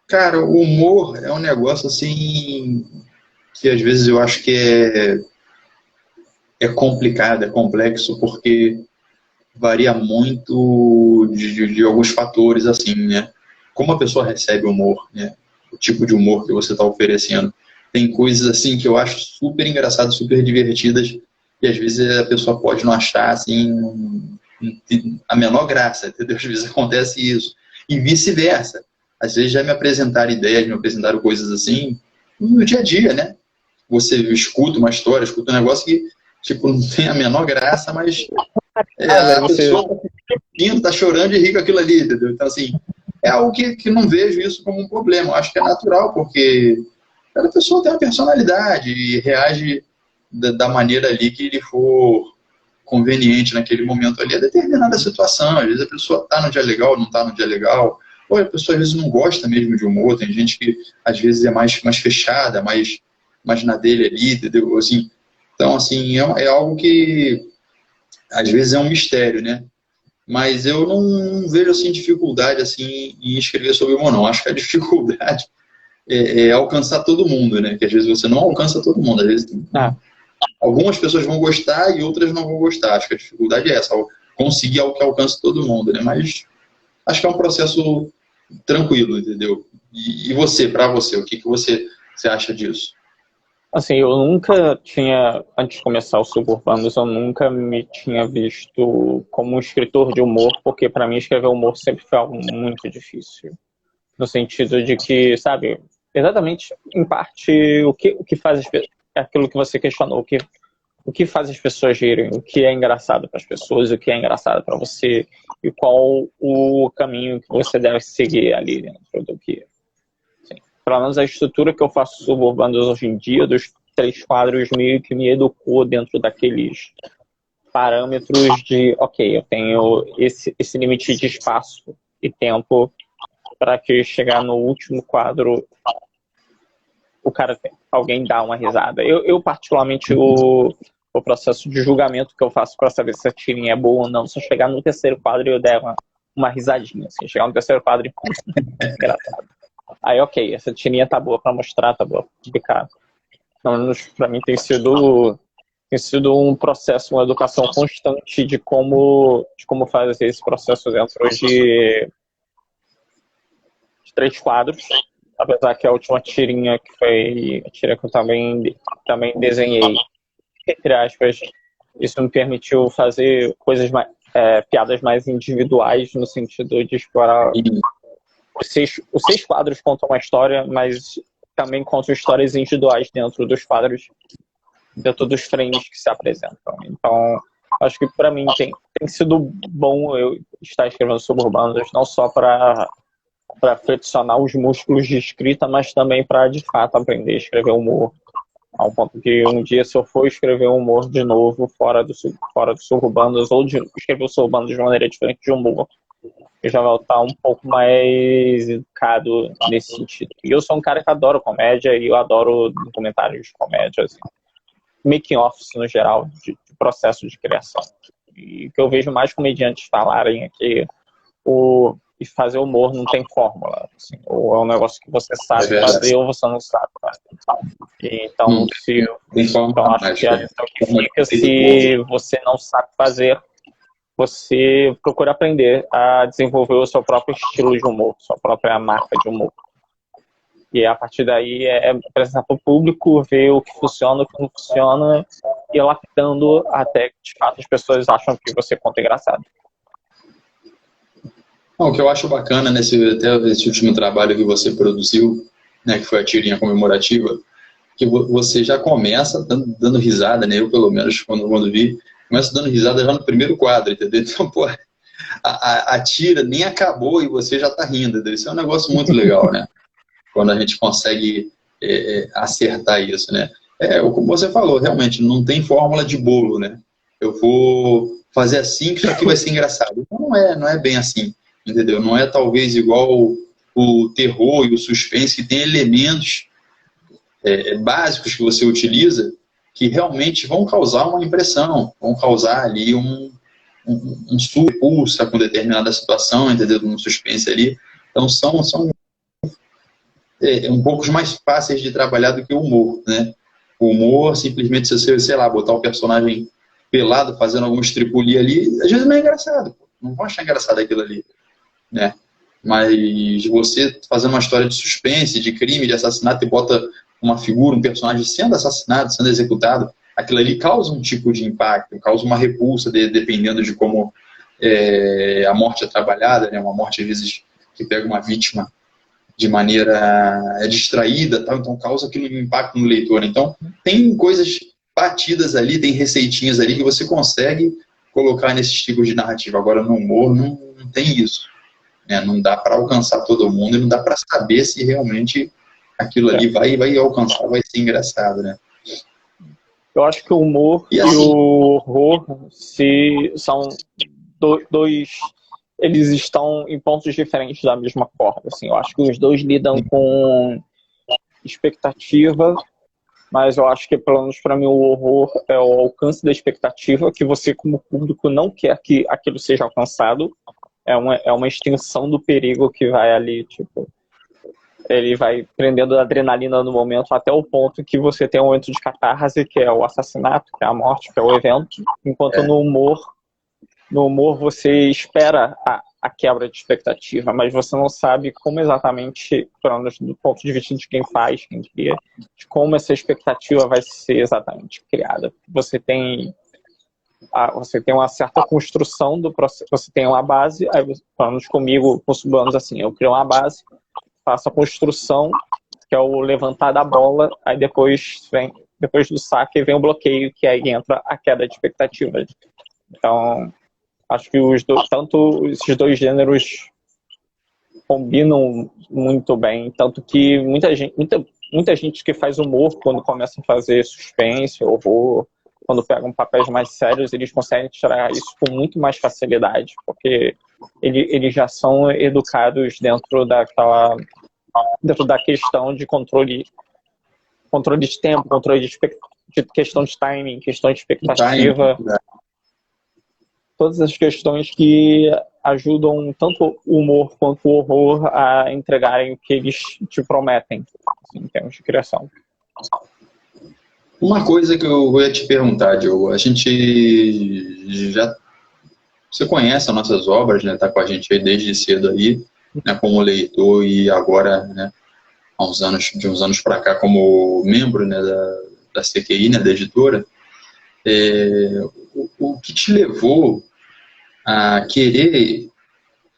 Cara, o humor é um negócio assim que às vezes eu acho que é complicado, é complexo, porque varia muito de alguns fatores, assim, né? Como a pessoa recebe o humor, né? O tipo de humor que você está oferecendo. Tem coisas, assim, que eu acho super engraçadas, super divertidas, e às vezes a pessoa pode não achar, assim, a menor graça, entendeu? Às vezes acontece isso. E vice-versa. Às vezes já me apresentaram ideias, me apresentaram coisas assim, no dia a dia, né? Você escuta uma história, escuta um negócio que, tipo, não tem a menor graça, mas a Você... pessoa tá chorando e ri com aquilo ali, entendeu? Então, assim, é algo que não vejo isso como um problema. Eu acho que é natural, porque cada pessoa tem uma personalidade e reage da maneira ali que lhe for conveniente naquele momento ali a determinada situação. Às vezes a pessoa tá no dia legal, não tá no dia legal. Ou a pessoa às vezes não gosta mesmo de humor. Tem gente que às vezes é mais fechada, mais na dele ali, entendeu? Assim, então, assim, é algo que às vezes é um mistério, né? Mas eu não vejo assim dificuldade assim em escrever sobre humor, não. Acho que a dificuldade é alcançar todo mundo, né? Que às vezes você não alcança todo mundo. Às vezes algumas pessoas vão gostar e outras não vão gostar. Acho que a dificuldade é essa, conseguir algo que alcance todo mundo, né? Mas acho que é um processo tranquilo, entendeu? E você, para você, o que você acha disso? Assim, eu nunca tinha, antes de começar o Suburbanos, eu nunca me tinha visto como um escritor de humor, porque para mim escrever humor sempre foi algo muito difícil. No sentido de que, sabe, exatamente, em parte, o que faz aquilo que você questionou, o que faz as pessoas rirem, o que é engraçado para as pessoas, o que é engraçado para você, e qual o caminho que você deve seguir ali dentro do que... Pelo menos a estrutura que eu faço Suburbanos hoje em dia, dos 3 quadros, meio que me educou dentro daqueles parâmetros de, ok, eu tenho esse limite de espaço e tempo para que chegar no último quadro alguém dá uma risada. Eu particularmente, o processo de julgamento que eu faço para saber se a tirinha é boa ou não, se eu chegar no terceiro quadro e eu der uma risadinha, assim, chegar no terceiro quadro e engraçado. Aí, ok, essa tirinha tá boa para mostrar, tá boa para publicar. Então, para mim tem sido um processo, uma educação constante de como fazer esse processo dentro de 3 quadros, apesar que a última tirinha, que foi a tirinha que eu também desenhei, entre aspas, isso me permitiu fazer piadas mais individuais, no sentido de explorar... Os 6 quadros contam uma história, mas também contam histórias individuais dentro dos quadros, dentro dos frames que se apresentam. Então, acho que para mim tem sido bom eu estar escrevendo Suburbanos, não só para flexionar os músculos de escrita, mas também para, de fato, aprender a escrever humor. A um ponto que um dia, se eu for escrever humor de novo, fora do Suburbanos, ou escrever o Suburbanos de maneira diferente de humor, eu já vou estar um pouco mais educado nesse sentido. E eu sou um cara que adoro comédia, e eu adoro documentários de comédia, assim, making-offs no geral, de processo de criação. E o que eu vejo mais comediantes falarem é que e fazer humor não tem fórmula. Assim, ou é um negócio que você sabe fazer ou você não sabe fazer. Então, acho que a lição que fica, se você não sabe fazer, você procura aprender a desenvolver o seu próprio estilo de humor, sua própria marca de humor. E a partir daí apresentar para o público, ver o que funciona, o que não funciona, ir lapidando até que, de fato, as pessoas acham que você conta engraçado. O que eu acho bacana até esse último trabalho que você produziu, né, que foi a tirinha comemorativa, que você já começa dando risada, né? Eu, pelo menos, quando vi, começo dando risada já no primeiro quadro, entendeu? Então, pô, a tira nem acabou e você já tá rindo, entendeu? Isso é um negócio muito legal, né? Quando a gente consegue acertar isso, né? Como você falou, realmente, não tem fórmula de bolo, né? Eu vou fazer assim que isso aqui vai ser engraçado. Então, não é bem assim, entendeu? Não é talvez igual o terror e o suspense, que tem elementos básicos que você utiliza que realmente vão causar uma impressão, vão causar ali um surpulsa com determinada situação, entendeu? Um suspense ali. Então, são um pouco mais fáceis de trabalhar do que o humor, né? O humor, simplesmente, se você, sei lá, botar o personagem pelado fazendo algum estripuli ali, às vezes não é engraçado, pô. Não vão achar engraçado aquilo ali, né? Mas você fazendo uma história de suspense, de crime, de assassinato, e bota uma figura, um personagem sendo assassinado, sendo executado, aquilo ali causa um tipo de impacto, causa uma repulsa, dependendo de como a morte é trabalhada, né? Uma morte, às vezes, que pega uma vítima de maneira distraída, tal, então causa aquele impacto no leitor. Então, tem coisas batidas ali, tem receitinhas ali que você consegue colocar nesses tipos de narrativa. Agora, no humor, não tem isso, né? Não dá para alcançar todo mundo e não dá para saber se realmente aquilo ali vai alcançar, vai ser engraçado, né? Eu acho que o humor e assim, o horror são dois... Eles estão em pontos diferentes da mesma corda. Assim. Eu acho que os dois lidam com expectativa, mas eu acho que, pelo menos para mim, o horror é o alcance da expectativa, que você, como público, não quer que aquilo seja alcançado. É uma extensão do perigo que vai ali, tipo... Ele vai prendendo a adrenalina no momento até o ponto que você tem um momento de catarse, que é o assassinato, que é a morte, que é o evento. Enquanto no humor você espera a quebra de expectativa, mas você não sabe como exatamente, pelo menos do ponto de vista de quem faz, quem cria, de como essa expectativa vai ser exatamente criada. Você tem uma certa construção do processo, você tem uma base, aí, pelo menos comigo, com subanos, assim, eu crio uma base, faço a construção, que é o levantar da bola, aí depois do saque vem o bloqueio, que aí entra a queda de expectativas. Então, acho que tanto esses dois gêneros combinam muito bem, tanto que muita gente que faz humor, quando começa a fazer suspense, horror, quando pegam papéis mais sérios, eles conseguem tirar isso com muito mais facilidade, porque eles já são educados dentro da questão de controle de tempo, controle de questão de timing, questão de expectativa. Todas as questões que ajudam tanto o humor quanto o horror a entregarem o que eles te prometem, assim, em termos de criação. Uma coisa que eu ia te perguntar, Diogo, você conhece as nossas obras, né? Tá com a gente aí desde cedo aí, né? Como leitor e agora, né? De uns anos para cá como membro, né? Da CQI, né? Da editora. O que te levou a querer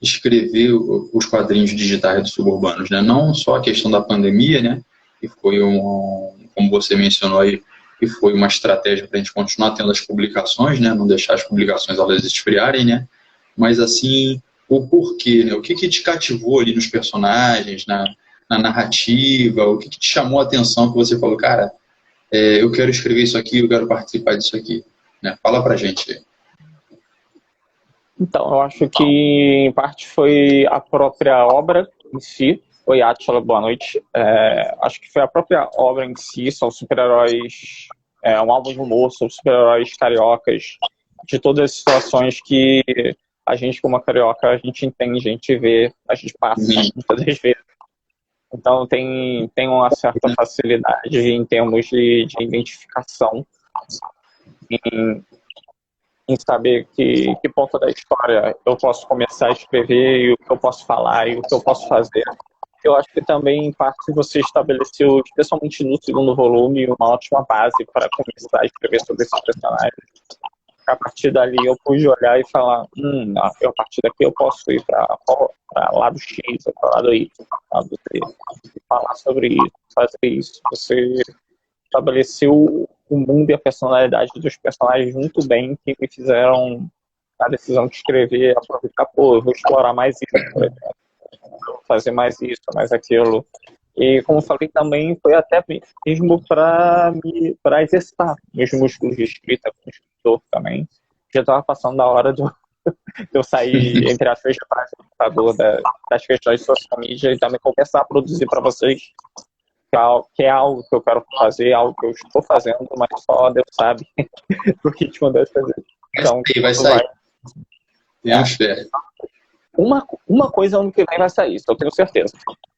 escrever os quadrinhos digitais dos Suburbanos, né? Não só a questão da pandemia, né? Que foi como você mencionou aí, que foi uma estratégia para a gente continuar tendo as publicações, né? Não deixar as publicações elas esfriarem, né? Mas assim, o porquê, né? O que te cativou ali nos personagens, na narrativa, o que te chamou a atenção que você falou, cara, eu quero escrever isso aqui, eu quero participar disso aqui, né? Fala pra gente aí. Então, eu acho que em parte foi a própria obra em si, foi Átila, boa noite. Acho que foi a própria obra em si, são super-heróis, um álbum de humor sobre super-heróis cariocas, de todas as situações que a gente, como carioca, a gente entende, a gente vê, a gente passa muitas das vezes. Então tem uma certa facilidade em termos de identificação, em saber que ponto da história eu posso começar a escrever, e o que eu posso falar, e o que eu posso fazer. eu acho que também, em parte, você estabeleceu, especialmente no segundo volume, uma ótima base para começar a escrever sobre esses personagens. A partir dali eu pude olhar e falar, a partir daqui eu posso ir para lado X, ou para lado Y, lado Z, falar sobre isso, fazer isso. Você estabeleceu o mundo e a personalidade dos personagens muito bem, que me fizeram a decisão de escrever, aproveitar, eu vou explorar mais isso, por exemplo, vou fazer mais isso, mais aquilo. E, como eu falei, também foi até mesmo para exercitar meus músculos de escrita como escritor também. Já estava passando da hora de eu sair, entre as feitas das questões de social media e também começar a produzir para vocês, que é algo que eu quero fazer, algo que eu estou fazendo, mas só Deus sabe o ritmo deve fazer. Então, vai sair. Temos fé. Uma coisa ano que vem vai sair, isso eu tenho certeza.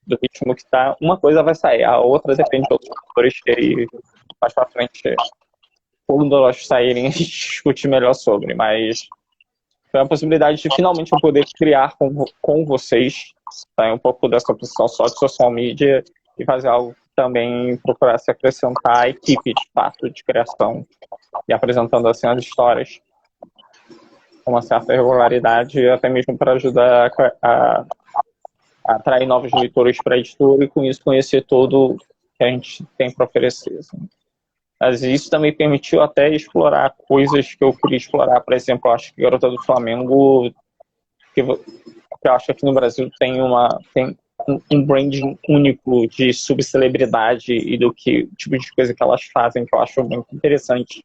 Do ritmo que tá, uma coisa vai sair, a outra depende de outros fatores que mais pra frente, quando nós saírem, a gente discute melhor sobre, mas foi a possibilidade de finalmente eu poder criar com vocês, sair um pouco dessa posição só de social media e fazer algo que também procurasse acrescentar a equipe de fato de criação e apresentando assim as histórias com uma certa regularidade, até mesmo para ajudar a atrair novos leitores para a editora e com isso conhecer todo que a gente tem para oferecer. Assim. Mas isso também permitiu até explorar coisas que eu queria explorar. Por exemplo, eu acho que Garota do Flamengo, que eu acho que aqui no Brasil tem um branding único de subcelebridade e do que tipo de coisa que elas fazem, que eu acho muito interessante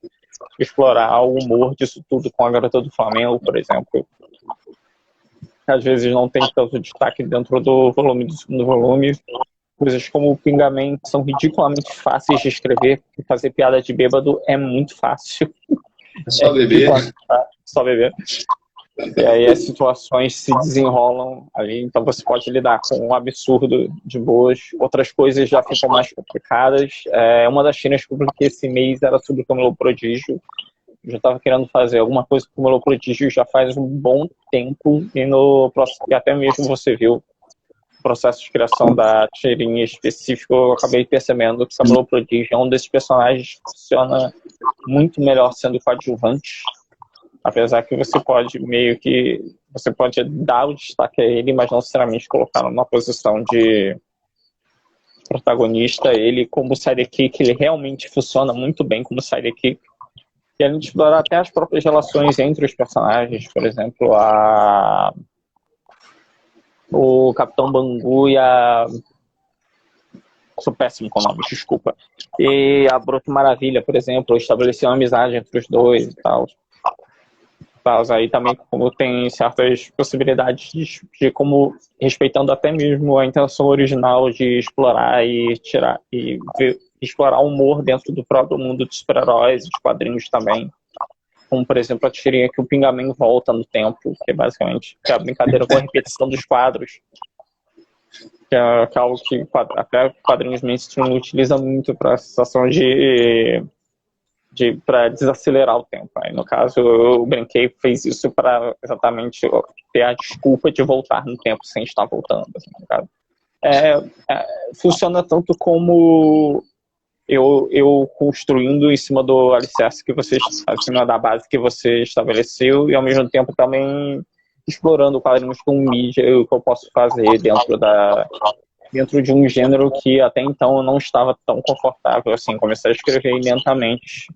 explorar o humor disso tudo com a Garota do Flamengo, por exemplo. Às vezes não tem tanto destaque dentro do segundo volume. Coisas como o Pingaman são ridiculamente fáceis de escrever, e fazer piada de bêbado é muito fácil. É só beber. Só beber. E aí as situações se desenrolam ali, então você pode lidar com um absurdo de boas. Outras coisas já ficam mais complicadas. Uma das tiras que eu publiquei esse mês era sobre o Camelo Prodígio. Eu já estava querendo fazer alguma coisa com o Camelo Prodígio já faz um bom tempo, e até mesmo você viu o processo de criação da tirinha específica, eu acabei percebendo que o Camelo Prodígio é um desses personagens que funciona muito melhor sendo coadjuvante. Apesar que você pode dar o destaque a ele, mas não necessariamente colocar numa posição de protagonista. Ele, como sidekick, ele realmente funciona muito bem como sidekick. E além de explorar até as próprias relações entre os personagens, por exemplo, o Capitão Bangu e a... Sou péssimo com nomes, desculpa. E a Broto Maravilha, por exemplo, estabeleceu uma amizade entre os dois e tal. Aí também como tem certas possibilidades de como, respeitando até mesmo a intenção original de explorar e explorar o humor dentro do próprio mundo dos super-heróis e dos quadrinhos também. Como, por exemplo, a tirinha que o Pingaman volta no tempo, que é basicamente a brincadeira com a repetição dos quadros, que é algo que até quadrinhos mainstream utiliza muito para a sensação para desacelerar o tempo. Aí, no caso, eu brinquei, fez isso para exatamente ter a desculpa de voltar no tempo sem estar voltando. Assim, no caso. Funciona tanto como eu construindo em cima do alicerce que você, acima da base que você estabeleceu, e ao mesmo tempo também explorando quadrinhos com mídia, o que eu posso fazer dentro de um gênero que até então eu não estava tão confortável assim. Comecei a escrever lentamente.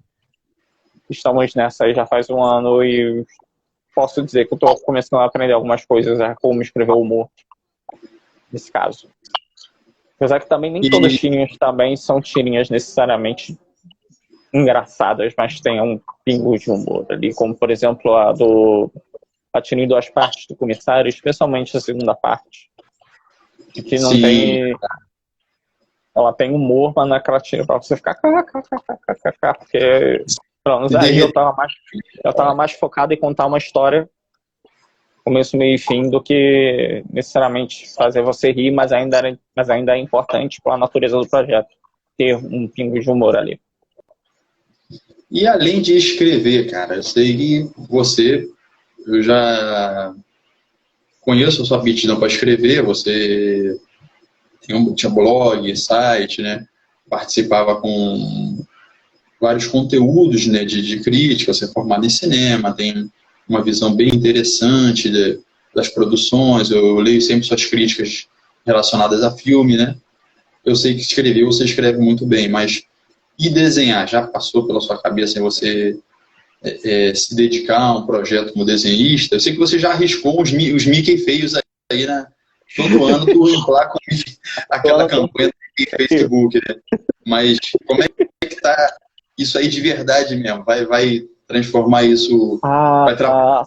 Estamos nessa aí já faz um ano e posso dizer que eu estou começando a aprender algumas coisas, como escrever humor, nesse caso. Apesar que também nem todas as tirinhas também são tirinhas necessariamente engraçadas, mas tem um pingo de humor ali, como por exemplo a tirinha em duas partes do Comissário, especialmente a segunda parte, que não tem... Ela tem humor, mas naquela tira pra você ficar porque pelo menos aí eu tava mais focado em contar uma história começo, meio e fim do que necessariamente fazer você rir, mas ainda é importante pela natureza do projeto ter um pingo de humor ali. E além de escrever, cara, eu sei que eu já conheço a sua aptidão para escrever, você tinha blog, site, né? Participava com vários conteúdos, né, de crítica. Você é formado em cinema, tem uma visão bem interessante das produções. Eu leio sempre suas críticas relacionadas a filme, né? Eu sei que você escreve muito bem, mas e desenhar? Já passou pela sua cabeça em você se dedicar a um projeto como desenhista? Eu sei que você já arriscou os Mickey feios aí, né? Todo ano tu emplaca aquela campanha do Facebook, né? Mas como é que tá isso aí de verdade mesmo? Vai transformar isso, vai trabalhar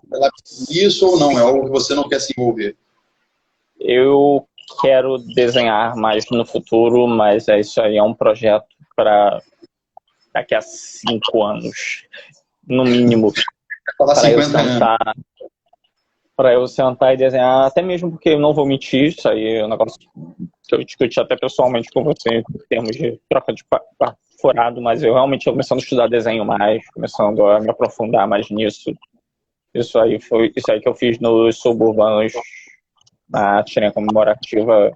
isso ou não? É algo que você não quer se envolver? Eu quero desenhar mais no futuro, mas isso aí é um projeto para daqui a 5 anos, no mínimo, para eu sentar e desenhar, até mesmo porque eu não vou mentir, isso aí é um negócio que eu discuti até pessoalmente com você em termos de troca de furado, mas eu realmente estou começando a estudar desenho mais, começando a me aprofundar mais nisso. Isso aí que eu fiz nos suburbanos, na tirinha comemorativa,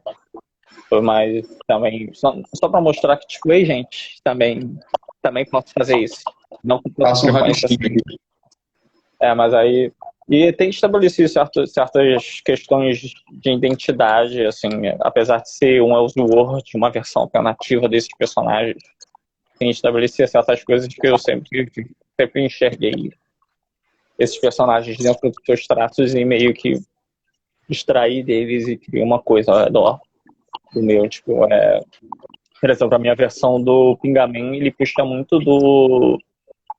foi mais também só para mostrar que tipo, ei, gente, também posso fazer isso. Não com tanta frequência assim. Mas aí e tem estabelecido certas questões de identidade, assim, apesar de ser um Elseworld, uma versão alternativa desses personagens, tem estabelecido certas coisas que eu sempre enxerguei esses personagens dentro dos seus traços e meio que extrair deles e criar uma coisa ao redor do meu, tipo, por exemplo, a minha versão do Pingaman, ele puxa muito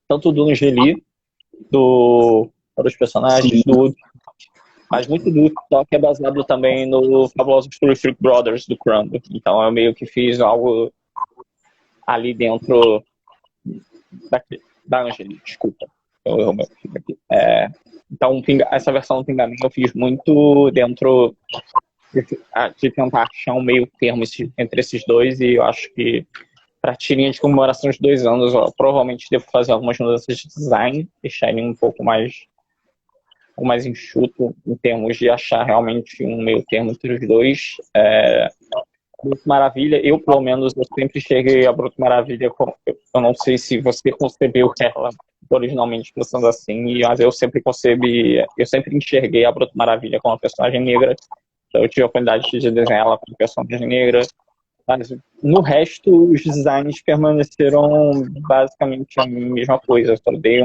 tanto do Angeli, para os personagens, mas muito do TikTok é baseado também no famoso Freak Brothers do Crumb. Então eu meio que fiz algo ali dentro da Angeli, desculpa. Então essa versão do Pingaman eu fiz muito dentro de tentar achar um meio termo entre esses dois, e eu acho que para a tirinha de comemoração de 2 anos, eu provavelmente devo fazer algumas mudanças de design, deixar ele um pouco mais enxuto em termos de achar realmente um meio termo entre os dois. Bruto Maravilha, eu pelo menos, eu sempre cheguei a Bruto Maravilha, eu não sei se você concebeu ela originalmente pensando assim, mas eu sempre enxerguei a Bruto Maravilha como uma personagem negra, então eu tive a oportunidade de desenhar ela como personagem negra. Mas no resto, os designs permaneceram basicamente a mesma coisa. Eu só dei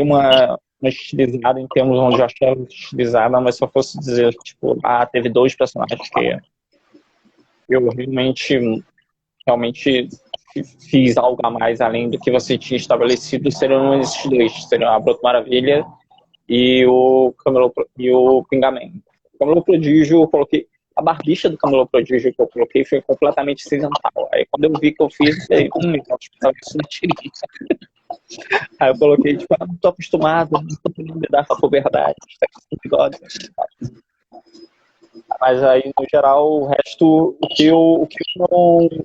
uma estilizada em termos onde eu achava estilizada, mas se eu fosse dizer, tipo, teve 2 personagens que eu realmente fiz algo a mais além do que você tinha estabelecido, seriam esses 2. Seriam a Bruto Maravilha e o Pingaman. O Camelo Prodígio, eu coloquei a barbicha do Camelo Prodígio que eu coloquei foi completamente cinzental. Aí quando eu vi que eu fiz, eu falei, eu precisava disso na tirinha. Aí eu coloquei, tipo, não tô acostumado, não tô podendo lidar com a puberdade, tá com bigode. Mas aí, no geral, o resto, o que eu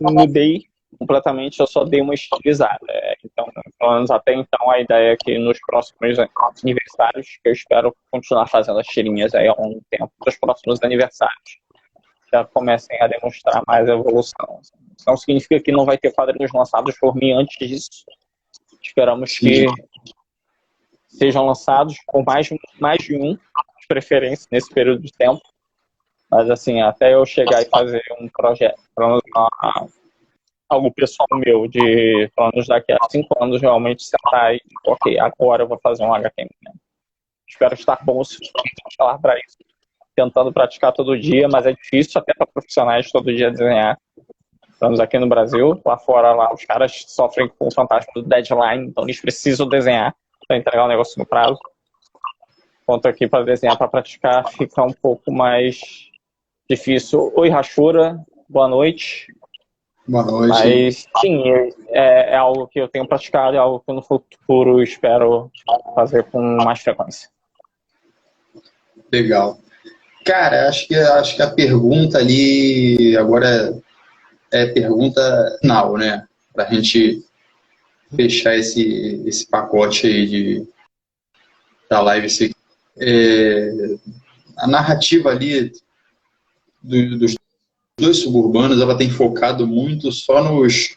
não mudei completamente, eu só dei uma estilizada. Então, pelo menos até então, a ideia é que nos próximos aniversários, que eu espero continuar fazendo as tirinhas aí há um tempo, nos próximos aniversários, já comecem a demonstrar mais evolução. Isso não significa que não vai ter quadrinhos lançados por mim antes disso. Esperamos que sejam lançados com mais de um, de preferência, nesse período de tempo. Mas, assim, até eu chegar e fazer um projeto, algo pessoal meu, de pelo menos daqui a 5 anos, realmente sentar e, ok, agora eu vou fazer um HQ. Espero estar bom o suficiente para falar para isso. Tentando praticar todo dia, mas é difícil até para profissionais todo dia desenhar. Estamos aqui no Brasil, lá fora os caras sofrem com o fantasma do deadline, então eles precisam desenhar para entregar o negócio no prazo. Enquanto aqui para desenhar, para praticar, fica um pouco mais difícil. Oi, Rachura, boa noite. Boa noite. Mas, sim, é algo que eu tenho praticado, é algo que no futuro espero fazer com mais frequência. Legal. Cara, acho que a pergunta ali agora é pergunta final, né? Para a gente fechar esse pacote aí da live. A narrativa ali dos dois suburbanos, ela tem focado muito só nas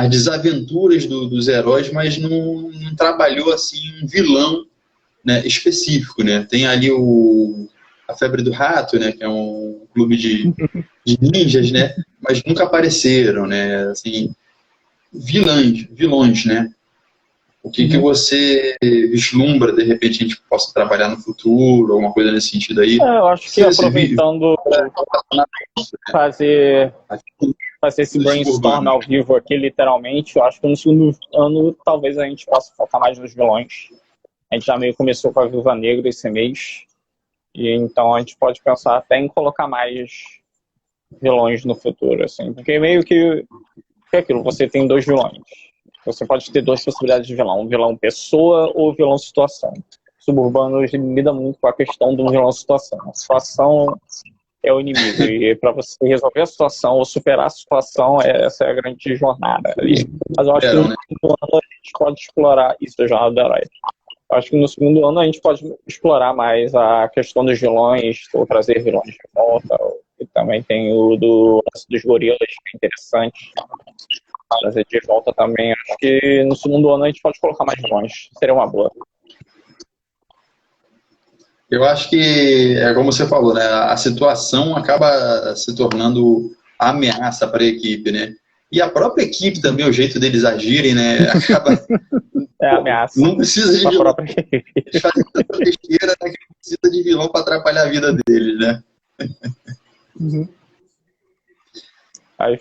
desaventuras dos heróis, mas não trabalhou assim um vilão, né, específico, né? Tem ali a Febre do Rato, né, que é um clube de ninjas, né? Mas nunca apareceram, né? Assim, vilões, né? O que você vislumbra, de repente, a gente possa trabalhar no futuro, alguma coisa nesse sentido aí? Eu acho que aproveitando fazer esse brainstorm ao vivo aqui, literalmente, eu acho que no segundo ano talvez a gente possa focar mais nos vilões. A gente já meio começou com a Viúva Negra esse mês, e então a gente pode pensar até em colocar mais vilões no futuro, assim, porque meio que é aquilo, você tem dois vilões. Você pode ter duas possibilidades de vilão, um vilão pessoa ou vilão situação. Suburbanos lida muito com a questão do vilão situação. A situação é o inimigo, e para você resolver a situação ou superar a situação, essa é a grande jornada ali. Mas eu acho que no segundo ano a gente pode explorar isso, a jornada do herói. Eu acho que no segundo ano a gente pode explorar mais a questão dos vilões, ou trazer vilões de volta, e também tem o dos gorilas, que é interessante. Trazer de volta também. Acho que no segundo ano a gente pode colocar mais vilões. Seria uma boa. Eu acho que, é como você falou, né? A situação acaba se tornando a ameaça para a equipe, né? E a própria equipe também, o jeito deles agirem, né? Acaba... É ameaça. Não precisa de vilão. Eles fazem tanta besteira, né, que não precisa de vilão para atrapalhar a vida deles, né? Uhum. Aí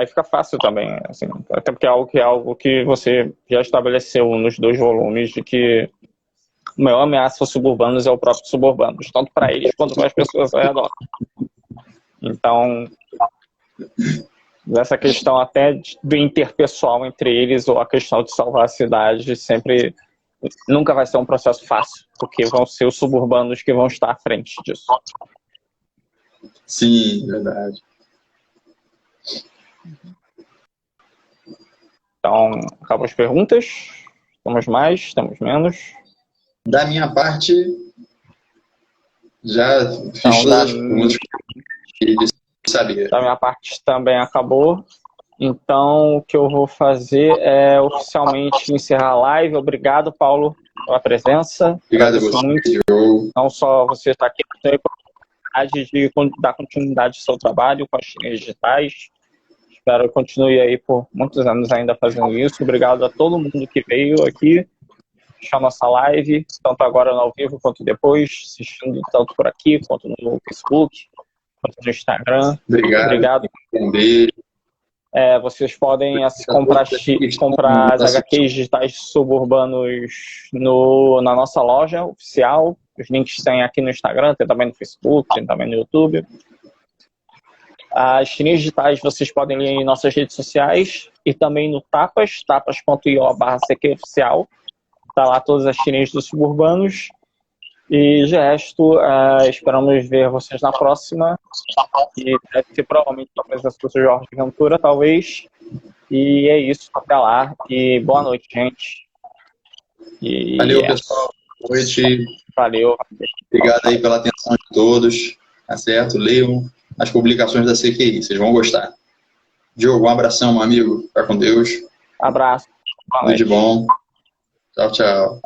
fica fácil também, assim, até porque é algo que você já estabeleceu nos dois volumes, de que a maior ameaça aos suburbanos é o próprio suburbanos, tanto para eles quanto para as pessoas ao redor. Então, essa questão até do interpessoal entre eles, ou a questão de salvar a cidade, sempre nunca vai ser um processo fácil, porque vão ser os suburbanos que vão estar à frente disso. Sim, verdade. Então, acabam as perguntas. Temos mais, temos menos. Da minha parte, já fiz todas as perguntas que sabia. Da minha parte também acabou. Então, o que eu vou fazer é oficialmente encerrar a live. Obrigado, Paulo, pela presença. Obrigado a você, muito. Não só você estar aqui, mas também pela oportunidade de dar continuidade ao seu trabalho com as chineses digitais. Espero que continue aí por muitos anos ainda fazendo isso. Obrigado a todo mundo que veio aqui assistir a nossa live, tanto agora no ao vivo quanto depois, assistindo tanto por aqui quanto no Facebook, quanto no Instagram. Obrigado. Um beijo. Vocês podem comprar as HQs digitais suburbanos na nossa loja oficial. Os links tem aqui no Instagram, tem também no Facebook, tem também no YouTube. As tirinhas digitais vocês podem ler em nossas redes sociais e também no tapas.io/CQoficial. Está lá todas as tirinhas dos suburbanos. E de resto, esperamos ver vocês na próxima. E deve ser provavelmente a presença do Jorge Ventura, talvez. E é isso, até lá. E boa noite, gente. Valeu, pessoal. Boa noite. Valeu. Obrigado aí pela atenção de todos. Tá certo? Leiam as publicações da CQI, vocês vão gostar. Diogo, um abração, meu amigo. Fica com Deus. Abraço. Tudo de bom. Tchau, tchau.